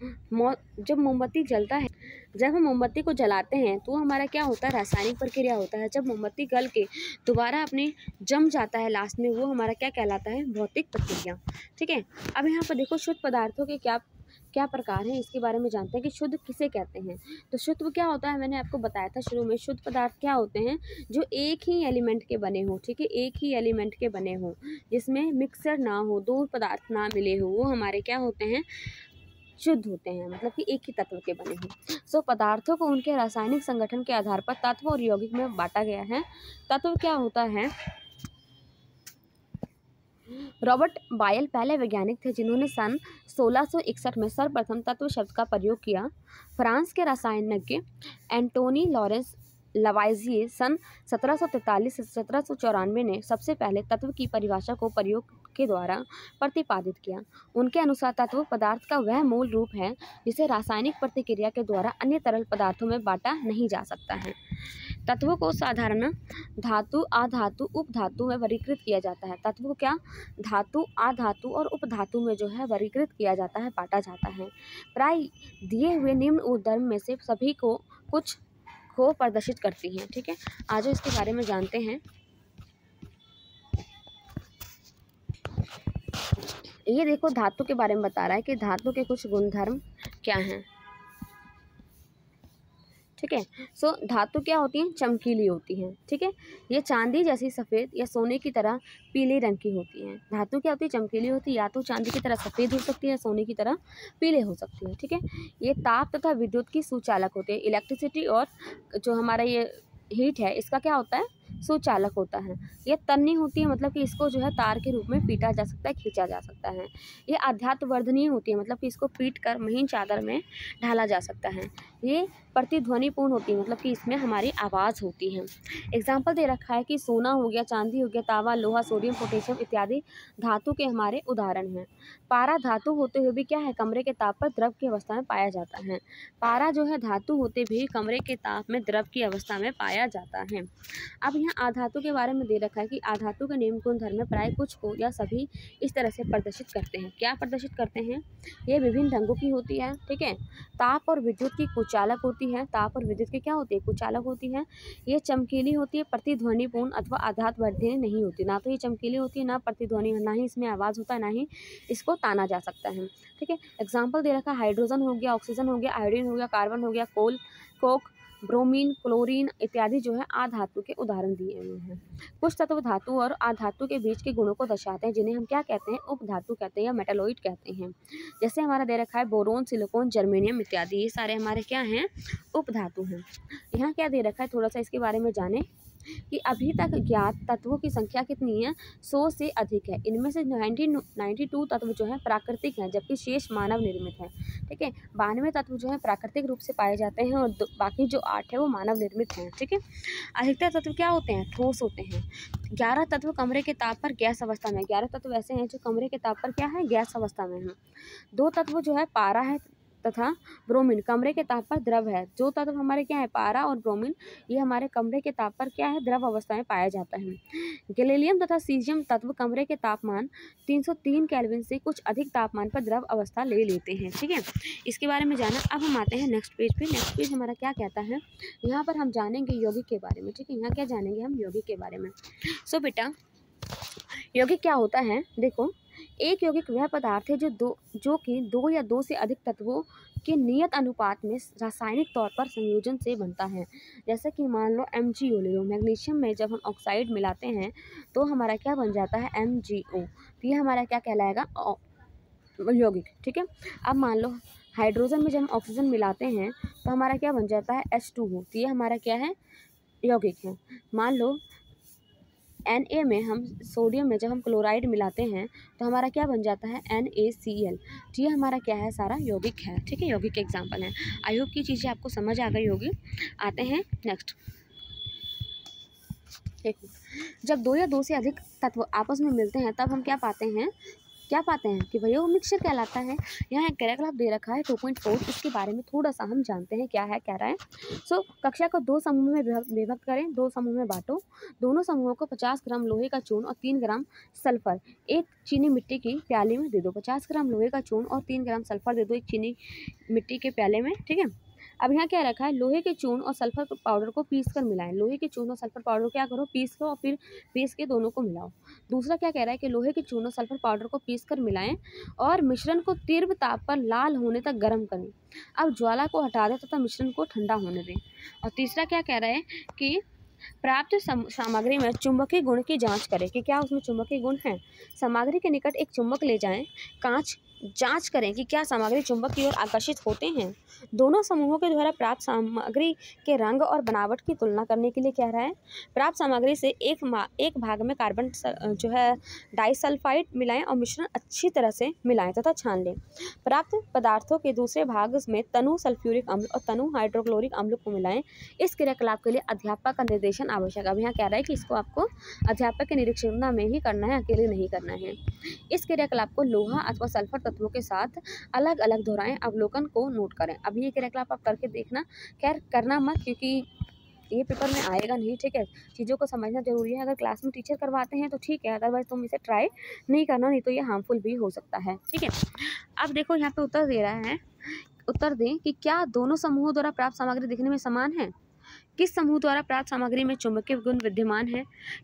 जब मोमबत्ती जलता है, जब हम मोमबत्ती को जलाते हैं तो हमारा क्या होता है, रासायनिक प्रक्रिया होता है। जब मोमबत्ती गल के दोबारा अपने जम जाता है लास्ट में, वो हमारा क्या कहलाता है, भौतिक प्रक्रिया। ठीक है, अब यहाँ पर देखो शुद्ध पदार्थों के क्या प्रकार हैं, इसके बारे में जानते हैं कि शुद्ध किसे कहते हैं। तो शुद्ध क्या होता है, मैंने आपको बताया था शुरू में, शुद्ध पदार्थ क्या होते हैं, जो एक ही एलिमेंट के बने हो। ठीक है, एक ही एलिमेंट के बने हो, जिसमें मिक्सर ना हो, दो पदार्थ ना मिले हो, वो हमारे क्या होते हैं, शुद्ध होते हैं। मतलब कि एक ही तत्व के बने हों। सो पदार्थों को उनके रासायनिक संगठन के आधार पर तत्व और यौगिक में बांटा गया है। तत्व क्या होता है, रॉबर्ट बायल पहले वैज्ञानिक थे जिन्होंने सन 1661 में सर्वप्रथम तत्व शब्द का प्रयोग किया। फ्रांस के रसायनज्ञ एंटोनी लॉरेंस लवाइजिए सन 1743 से 1794 ने सबसे पहले तत्व की परिभाषा को प्रयोग के द्वारा प्रतिपादित किया। उनके अनुसार तत्व पदार्थ का वह मूल रूप है जिसे रासायनिक प्रतिक्रिया के द्वारा अन्य तरल पदार्थों में बांटा नहीं जा सकता है। तत्वों को साधारण धातु, अधातु, उपधातु में वर्गीकृत किया जाता है। तत्व को क्या, धातु, अधातु और उपधातु में जो है वर्गीकृत किया जाता है, बांटा जाता है। प्राय दिए हुए निम्न उदाहरण में से सभी को कुछ को प्रदर्शित करती हैं। ठीक है, आज इसके बारे में जानते हैं। ये देखो धातु के बारे में बता रहा है कि धातु के कुछ गुणधर्म क्या हैं। ठीक है, सो धातु क्या होती हैं, चमकीली होती हैं। ठीक है, ये चांदी जैसी सफ़ेद या सोने की तरह पीले रंग की होती हैं। धातु क्या होती है, चमकीली होती है, या तो चांदी की तरह सफ़ेद हो सकती है, सोने की तरह पीले हो सकती है। ठीक है, ये ताप तथा विद्युत की सुचालक होते हैं। इलेक्ट्रिसिटी और जो हमारा ये हीट है, इसका क्या होता है, सुचालक होता है। ये तन्नी होती है, मतलब कि इसको जो है तार के रूप में पीटा जा सकता है, खींचा जा सकता है। ये आध्यात्वर्धनीय होती है, मतलब कि इसको पीट कर महीन चादर में ढाला जा सकता है। ये प्रतिध्वनिपूर्ण होती है, मतलब कि इसमें हमारी आवाज़ होती है। एग्जाम्पल दे रखा है कि सोना हो गया, चांदी हो गया, तांबा, लोहा, सोडियम, पोटेशियम इत्यादि धातु के हमारे उदाहरण हैं। पारा धातु होते हुए भी क्या है, कमरे के ताप पर द्रव की अवस्था में पाया जाता है। पारा जो है धातु होते भी कमरे के ताप में द्रव की अवस्था में पाया जाता है। अब यहाँ आधातु के बारे में दे रखा है कि आधातु के निम्न गुणधर्म में प्राय कुछ को या सभी इस तरह से प्रदर्शित करते हैं। क्या प्रदर्शित करते हैं, ये विभिन्न रंगों की होती है। ठीक है, ताप और विद्युत की कुचालक होती है। ताप और विद्युत की क्या होती है, कुचालक होती है। ये चमकीली होती है, प्रतिध्वनिपूर्ण अथवा आघातवर्धनीय नहीं होती। ना तो ये चमकीली होती है, ना प्रतिध्वनि, ना ही इसमें आवाज़ होता है, ना ही इसको ताना जा सकता है। ठीक है, एग्जाम्पल दे रखा है, हाइड्रोजन हो गया, ऑक्सीजन हो गया, आयोडीन हो गया, कार्बन हो गया, कोक, ब्रोमीन, क्लोरीन इत्यादि जो है आधातु के उदाहरण दिए हुए हैं। कुछ तत्व धातु और आधातु के बीच के गुणों को दर्शाते हैं, जिन्हें हम क्या कहते हैं, उपधातु कहते हैं या मेटालॉइड कहते हैं। जैसे हमारा दे रखा है बोरोन, सिलिकॉन, जर्मेनियम इत्यादि, ये सारे हमारे क्या हैं, उपधातु हैं। यहाँ क्या दे रखा है, थोड़ा सा इसके बारे में जाने कि अभी तक ज्ञात तत्वों की संख्या कितनी है, 100 से अधिक है। इनमें से 92 तत्व जो है प्राकृतिक हैं, जबकि शेष मानव निर्मित है। ठीक है, 92 तत्व जो है प्राकृतिक रूप से पाए जाते हैं और बाकी जो 8 है वो मानव निर्मित हैं। ठीक है, अधिकतर तत्व क्या होते हैं, ठोस होते हैं। 11 तत्व कमरे के ताप पर गैस अवस्था में, 11 तत्व ऐसे हैं जो कमरे के ताप पर क्या है, गैस अवस्था में है। 2 तत्व जो है पारा है तथा ब्रोमीन कमरे के ताप पर द्रव है। जो तत्व हमारे क्या है, पारा और ब्रोमीन, ये हमारे कमरे के ताप पर क्या है, द्रव अवस्था में पाया जाता है। गैलीलियम तथा सीजियम तत्व कमरे के तापमान 303 केल्विन से कुछ अधिक तापमान पर द्रव अवस्था ले लेते हैं। ठीक है, इसके बारे में जाना। अब हम आते हैं नेक्स्ट पेज पे। नेक्स्ट पेज हमारा क्या कहता है, यहाँ पर हम जानेंगे यौगिक के बारे में। ठीक है, यहाँ क्या जानेंगे हम, यौगिक के बारे में। सो बेटा, यौगिक क्या होता है, देखो एक यौगिक वह पदार्थ है जो कि दो या दो से अधिक तत्वों के नियत अनुपात में रासायनिक तौर पर संयोजन से बनता है। जैसे कि मान लो MgO ले लो, मैग्नीशियम में जब हम ऑक्साइड मिलाते हैं तो हमारा क्या बन जाता है, MgO। तो ये हमारा क्या कहलाएगा, यौगिक। ठीक है। अब मान लो हाइड्रोजन में जब हम ऑक्सीजन मिलाते हैं तो हमारा क्या बन जाता है, H2O। तो ये हमारा क्या है, यौगिक है। मान लो Na में हम सोडियम में जब हम क्लोराइड मिलाते हैं तो हमारा क्या बन जाता है, NaCl। तो ये हमारा क्या है, सारा यौगिक है। ठीक है, यौगिक के एग्जाम्पल हैं। आई होप की चीज़ें आपको समझ आ गई होगी। आते हैं नेक्स्ट। देखो, जब दो या दो से अधिक तत्व आपस में मिलते हैं तब हम क्या पाते हैं कि भैया वो मिक्सचर कहलाता है। यहाँ एक क्रियाकलाप दे रखा है 2.4, इसके बारे में थोड़ा सा हम जानते हैं क्या है, कह रहा है। कक्षा को दो समूह में विभक्त करें, दो समूह में बांटो। दोनों समूहों को 50 ग्राम लोहे का चूर्ण और 3 ग्राम सल्फर एक चीनी मिट्टी की प्याली में दे दो। 50 ग्राम लोहे का चूर्ण और 3 ग्राम सल्फर दे दो एक चीनी मिट्टी के प्याले में। ठीक है। अब यहाँ क्या रखा है, लोहे के चूर्ण और सल्फर पाउडर को पीस कर मिलाएं। लोहे के चूर्ण और सल्फर पाउडर को क्या करो, पीस लो और फिर पीस के दोनों को मिलाओ। दूसरा क्या कह रहा है कि लोहे के चूर्ण और सल्फर पाउडर को पीस कर मिलाएं और मिश्रण को तीव्र ताप पर लाल होने तक गर्म करें। अब ज्वाला को हटा दें तथा मिश्रण को ठंडा होने दें। और तीसरा क्या कह रहा है कि प्राप्त सामग्री में चुंबकीय गुण की जांच करें कि क्या उसमें चुंबकीय गुण है। सामग्री के निकट एक चुंबक ले जाएं, जांच करें कि क्या सामग्री चुंबक की ओर आकर्षित होते हैं। दोनों समूहों के द्वारा प्राप्त सामग्री के रंग और बनावट की तुलना करने के लिए कह रहा है। प्राप्त सामग्री से एक भाग में कार्बन जो है डाइसल्फाइड मिलाएं और मिश्रण अच्छी तरह से मिलाएं तथा छान लें। प्राप्त पदार्थों के दूसरे भाग में तनु सल्फ्यूरिक अम्ल और तनु हाइड्रोक्लोरिक अम्ल को मिलाएं। इस क्रियाकलाप के लिए अध्यापक का निर्देशन आवश्यक। अब यहाँ कह रहा है कि इसको आपको अध्यापक के निरीक्षण में ही करना है, अकेले नहीं करना है। इस क्रियाकलाप को लोहा अथवा सल्फर तत्वों के साथ अलग अलग दोहराएं, अवलोकन को नोट करें। अब ये क्रियाकलाप आप करके देखना, खैर करना मत क्योंकि ये पेपर में आएगा नहीं। ठीक है, चीज़ों को समझना जरूरी है। अगर क्लास में टीचर करवाते हैं तो ठीक है, अदरवाइज तुम इसे ट्राई नहीं करना, नहीं तो ये हार्मफुल भी हो सकता है। ठीक है। अब देखो यहाँ पे उत्तर दे रहा है, उत्तर दें कि क्या दोनों समूहों द्वारा प्राप्त सामग्री दिखने में समान है। किस समूह द्वारा प्राप्त सामग्री में चुंबकीय गुण विद्यमान है।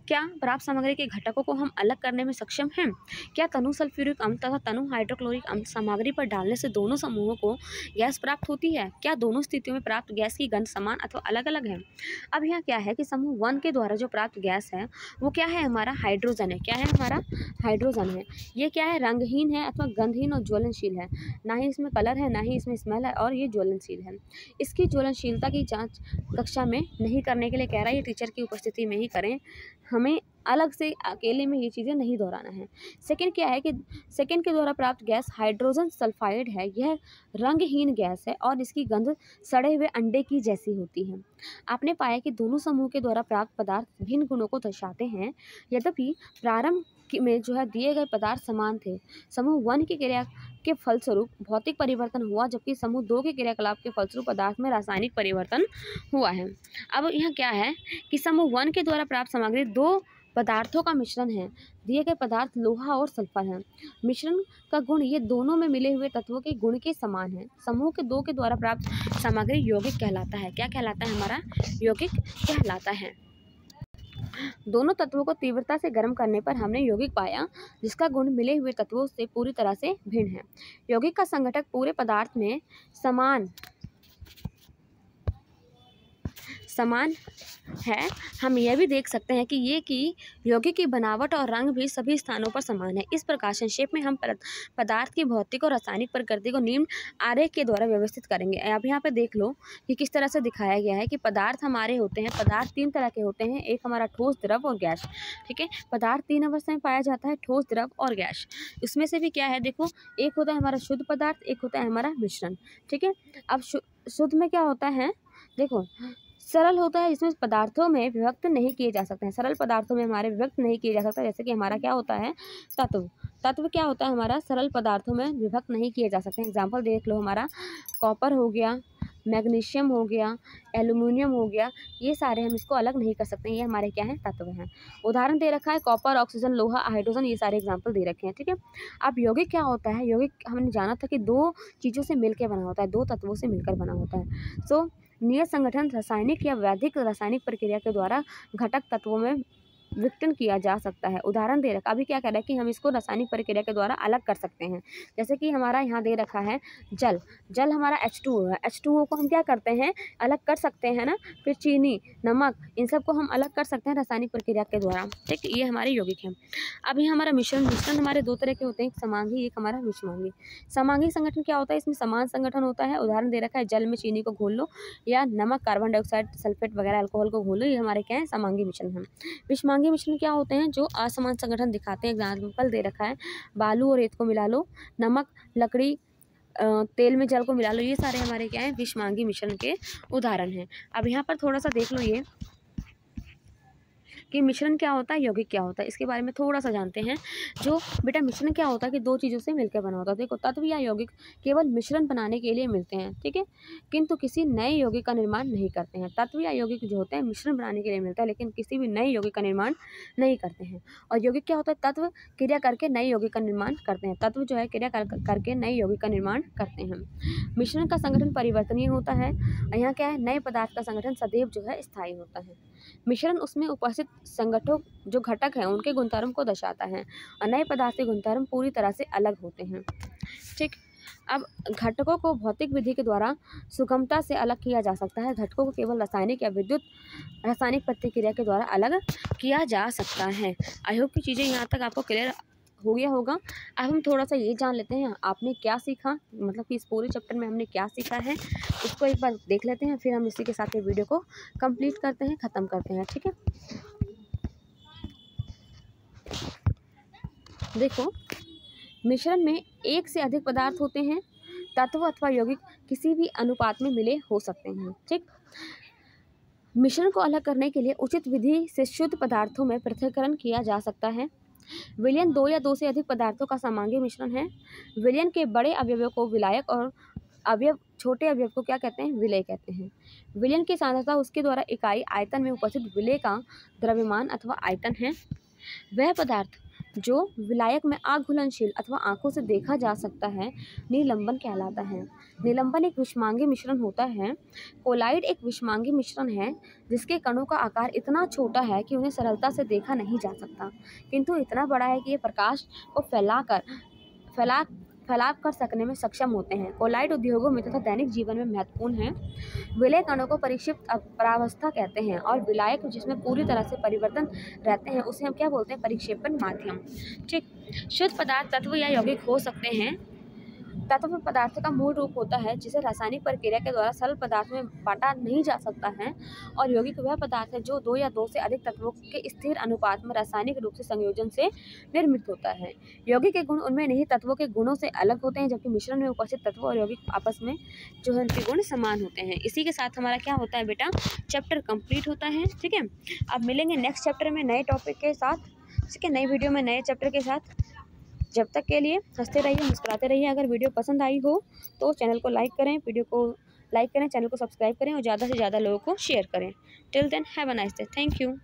क्या प्राप्त सामग्री के घटकों को हम अलग करने में सक्षम हैं। क्या तनु सल्फ्यूरिक अम्ल तथा तनु हाइड्रोक्लोरिक अम्ल सामग्री पर डालने से दोनों समूहों को गैस प्राप्त होती है। क्या दोनों स्थितियों में प्राप्त गैस की गंध समान अथवा अलग अलग है। अब यहाँ क्या है कि समूह 1 के द्वारा जो प्राप्त गैस है वो क्या है, हमारा हाइड्रोजन है। क्या है, हमारा हाइड्रोजन है। ये क्या है, रंगहीन है अथवा गंधहीन और ज्वलनशील है। ना ही इसमें कलर है, ना ही इसमें स्मेल है, और ये ज्वलनशील है। इसकी ज्वलनशीलता की जाँच कक्षा में नहीं करने के लिए कह रहा है, ये टीचर की उपस्थिति में ही करें। हमें अलग से अकेले में ये चीज़ें नहीं दोहराना है। सेकंड क्या है कि सेकंड के द्वारा प्राप्त गैस हाइड्रोजन सल्फाइड है। यह रंगहीन गैस है और इसकी गंध सड़े हुए अंडे की जैसी होती है। आपने पाया कि दोनों समूह के द्वारा प्राप्त पदार्थ भिन्न गुणों को दर्शाते हैं। यद्यपि प्रारंभ में जो है दिए गए पदार्थ समान थे। समूह 1 की क्रिया के फलस्वरूप भौतिक परिवर्तन हुआ, जबकि समूह 2 के क्रियाकलाप के फलस्वरूप पदार्थ में रासायनिक परिवर्तन हुआ है। अब यहाँ क्या है कि समूह 1 के द्वारा प्राप्त सामग्री दो पदार्थों का मिश्रण है। दिए गए पदार्थ लोहा और सल्फर है। मिश्रण का गुण ये दोनों में मिले हुए तत्वों के गुण के समान है। समूह के 2 के द्वारा प्राप्त सामग्री यौगिक कहलाता है। क्या कहलाता है, हमारा यौगिक कहलाता है। दोनों तत्वों को तीव्रता से गर्म करने पर हमने यौगिक पाया जिसका गुण मिले हुए तत्वों से पूरी तरह से भिन्न है। यौगिक का संघटक पूरे पदार्थ में समान है। हम यह भी देख सकते हैं कि यौगिक की बनावट और रंग भी सभी स्थानों पर समान है। इस प्रकार संक्षेप में हम पदार्थ की भौतिक और रासायनिक प्रकृति को निम्न आरेख के द्वारा व्यवस्थित करेंगे। अब यहाँ पे देख लो कि किस तरह से दिखाया गया है कि पदार्थ हमारे होते हैं। पदार्थ 3 तरह के होते हैं, एक हमारा ठोस, द्रव और गैस। ठीक है, पदार्थ 3 अवस्था में पाया जाता है, ठोस, द्रव और गैस। इसमें से भी क्या है, देखो एक होता है हमारा शुद्ध पदार्थ, एक होता है हमारा मिश्रण। ठीक है, अब शुद्ध में क्या होता है, देखो सरल होता है, इसमें पदार्थों में विभक्त नहीं किए जा सकते हैं। सरल पदार्थों में हमारे विभक्त नहीं किए जा सकता। जैसे कि हमारा क्या होता है, तत्व क्या होता है हमारा, सरल पदार्थों में विभक्त नहीं किए जा सकते। एग्जाम्पल देख लो, हमारा कॉपर हो गया, मैग्नीशियम हो गया, एल्यूमिनियम हो गया, ये सारे हम इसको अलग नहीं कर सकते। ये हमारे क्या हैं, तत्व हैं। उदाहरण दे रखा है कॉपर, ऑक्सीजन, लोहा, हाइड्रोजन, ये सारे एग्जाम्पल दे रखे हैं। ठीक है, अब यौगिक क्या होता है, यौगिक हमने जाना था कि 2 चीज़ों से मिलकर बना होता है, 2 तत्वों से मिलकर बना होता है। नियत संगठन रासायनिक या वैदिक रासायनिक प्रक्रिया के द्वारा घटक तत्वों में विघटन किया जा सकता है। उदाहरण दे रखा, अभी क्या कह रहा है कि हम इसको रासायनिक प्रक्रिया के द्वारा अलग कर सकते हैं। जैसे कि हमारा यहाँ दे रखा है जल, जल हमारा H2O है, H2O को हम क्या करते हैं, अलग कर सकते हैं ना। फिर चीनी, नमक, इन सबको हम अलग कर सकते हैं रासायनिक प्रक्रिया के द्वारा। ठीक, ये हमारे यौगिक हैं। अब ये हमारा मिश्रण, मिश्रण हमारे दो तरह के होते हैं, एक समांगी, एक हमारा विषमांगी। समांगी संगठन क्या होता है, इसमें समान संगठन होता है। उदाहरण दे रखा है, जल में चीनी को घोल लो या नमक, कार्बन डाइऑक्साइड, सल्फेट वगैरह अल्कोहल को घोल लो, ये हमारे क्या है, समांगी मिश्रण है। विषमांगी मिश्रण क्या होते हैं, जो असमान संगठन दिखाते हैं। एग्जाम्पल दे रखा है, बालू और रेत को मिला लो, नमक, लकड़ी, तेल में जल को मिला लो, ये सारे हमारे क्या है, विषमांगी मिश्रण के उदाहरण हैं। अब यहाँ पर थोड़ा सा देख लो ये कि मिश्रण क्या होता है, यौगिक क्या होता है, इसके बारे में थोड़ा सा जानते हैं। जो बेटा मिश्रण क्या होता है कि दो चीज़ों से मिलकर बना होता है। देखो, तत्व या यौगिक केवल मिश्रण बनाने के लिए मिलते हैं, ठीक है, किंतु किसी नए यौगिक का निर्माण नहीं करते हैं। तत्व या यौगिक जो होते हैं मिश्रण बनाने के लिए मिलता है, लेकिन किसी भी नए यौगिक का निर्माण नहीं करते हैं। और यौगिक क्या होता है, तत्व क्रिया करके नए यौगिक का निर्माण करते हैं। तत्व जो है क्रिया करके नए यौगिक का निर्माण करते हैं। मिश्रण का संगठन परिवर्तनीय होता है। यहाँ क्या है, नए पदार्थ का संगठन सदैव जो है स्थायी होता है। मिश्रण उसमें उपस्थित संगठों जो घटक हैं उनके गुणधर्म को दर्शाता है, और नए पदार्थ के गुणधर्म पूरी तरह से अलग होते हैं। ठीक, अब घटकों को भौतिक विधि के द्वारा सुगमता से अलग किया जा सकता है। घटकों को केवल रासायनिक या विद्युत रासायनिक प्रतिक्रिया के द्वारा अलग किया जा सकता है। आई होप की चीज़ें यहाँ तक आपको क्लियर हो गया होगा। अब हम थोड़ा सा ये जान लेते हैं आपने क्या सीखा, मतलब कि इस पूरे चैप्टर में हमने क्या सीखा है, उसको एक बार देख लेते हैं, फिर हम इसी के साथ ये वीडियो को कंप्लीट करते हैं, ख़त्म करते हैं। ठीक है, देखो, मिश्रण में एक से अधिक पदार्थ होते हैं। तत्व अथवा यौगिक किसी भी अनुपात में मिले हो सकते हैं। ठीक, मिश्रण को अलग करने के लिए उचित विधि से शुद्ध पदार्थों में पृथक्करण किया जा सकता है। विलयन दो या दो से अधिक पदार्थों का समांगी मिश्रण है। विलयन के बड़े अवयवों को विलायक और छोटे अवयव को क्या कहते हैं, विलय कहते हैं। विलयन की सांद्रता उसके द्वारा इकाई आयतन में उपस्थित विलय का द्रव्यमान अथवा आयतन है। वह पदार्थ जो विलायक में अघुलनशील अथवा आंखों से देखा जा सकता है निलंबन कहलाता है। निलंबन एक विषमांगी मिश्रण होता है। कोलाइड एक विषमांगी मिश्रण है जिसके कणों का आकार इतना छोटा है कि उन्हें सरलता से देखा नहीं जा सकता, किंतु इतना बड़ा है कि ये प्रकाश को फैलाव कर सकने में सक्षम होते हैं। कोलाइड उद्योगों में तथा दैनिक जीवन में महत्वपूर्ण है। विलय कणों को परिक्षिप्त परावस्था कहते हैं, और विलायक जिसमें पूरी तरह से परिवर्तन रहते हैं उसे हम क्या बोलते हैं, परिक्षेपण माध्यम। ठीक, शुद्ध पदार्थ तत्व या यौगिक हो सकते हैं। तत्व पदार्थ का मूल रूप होता है जिसे रासायनिक प्रक्रिया के द्वारा सरल पदार्थ में बांटा नहीं जा सकता है, और यौगिक वह पदार्थ है जो दो या दो से अधिक तत्वों के स्थिर अनुपात में रासायनिक रूप से संयोजन से निर्मित होता है। यौगिक के गुण उनमें निहित तत्वों के गुणों से अलग होते हैं, जबकि मिश्रण में उपस्थित तत्व और यौगिक आपस में जो है उनके गुण समान होते हैं। इसी के साथ हमारा क्या होता है बेटा, चैप्टर कंप्लीट होता है। ठीक है, अब मिलेंगे नेक्स्ट चैप्टर में नए टॉपिक के साथ, ठीक है, नई वीडियो में नए चैप्टर के साथ। जब तक के लिए हंसते रहिए, मुस्कुराते रहिए। अगर वीडियो पसंद आई हो तो चैनल को लाइक करें, वीडियो को लाइक करें, चैनल को सब्सक्राइब करें और ज़्यादा से ज़्यादा लोगों को शेयर करें। Till then have a nice day, thank you.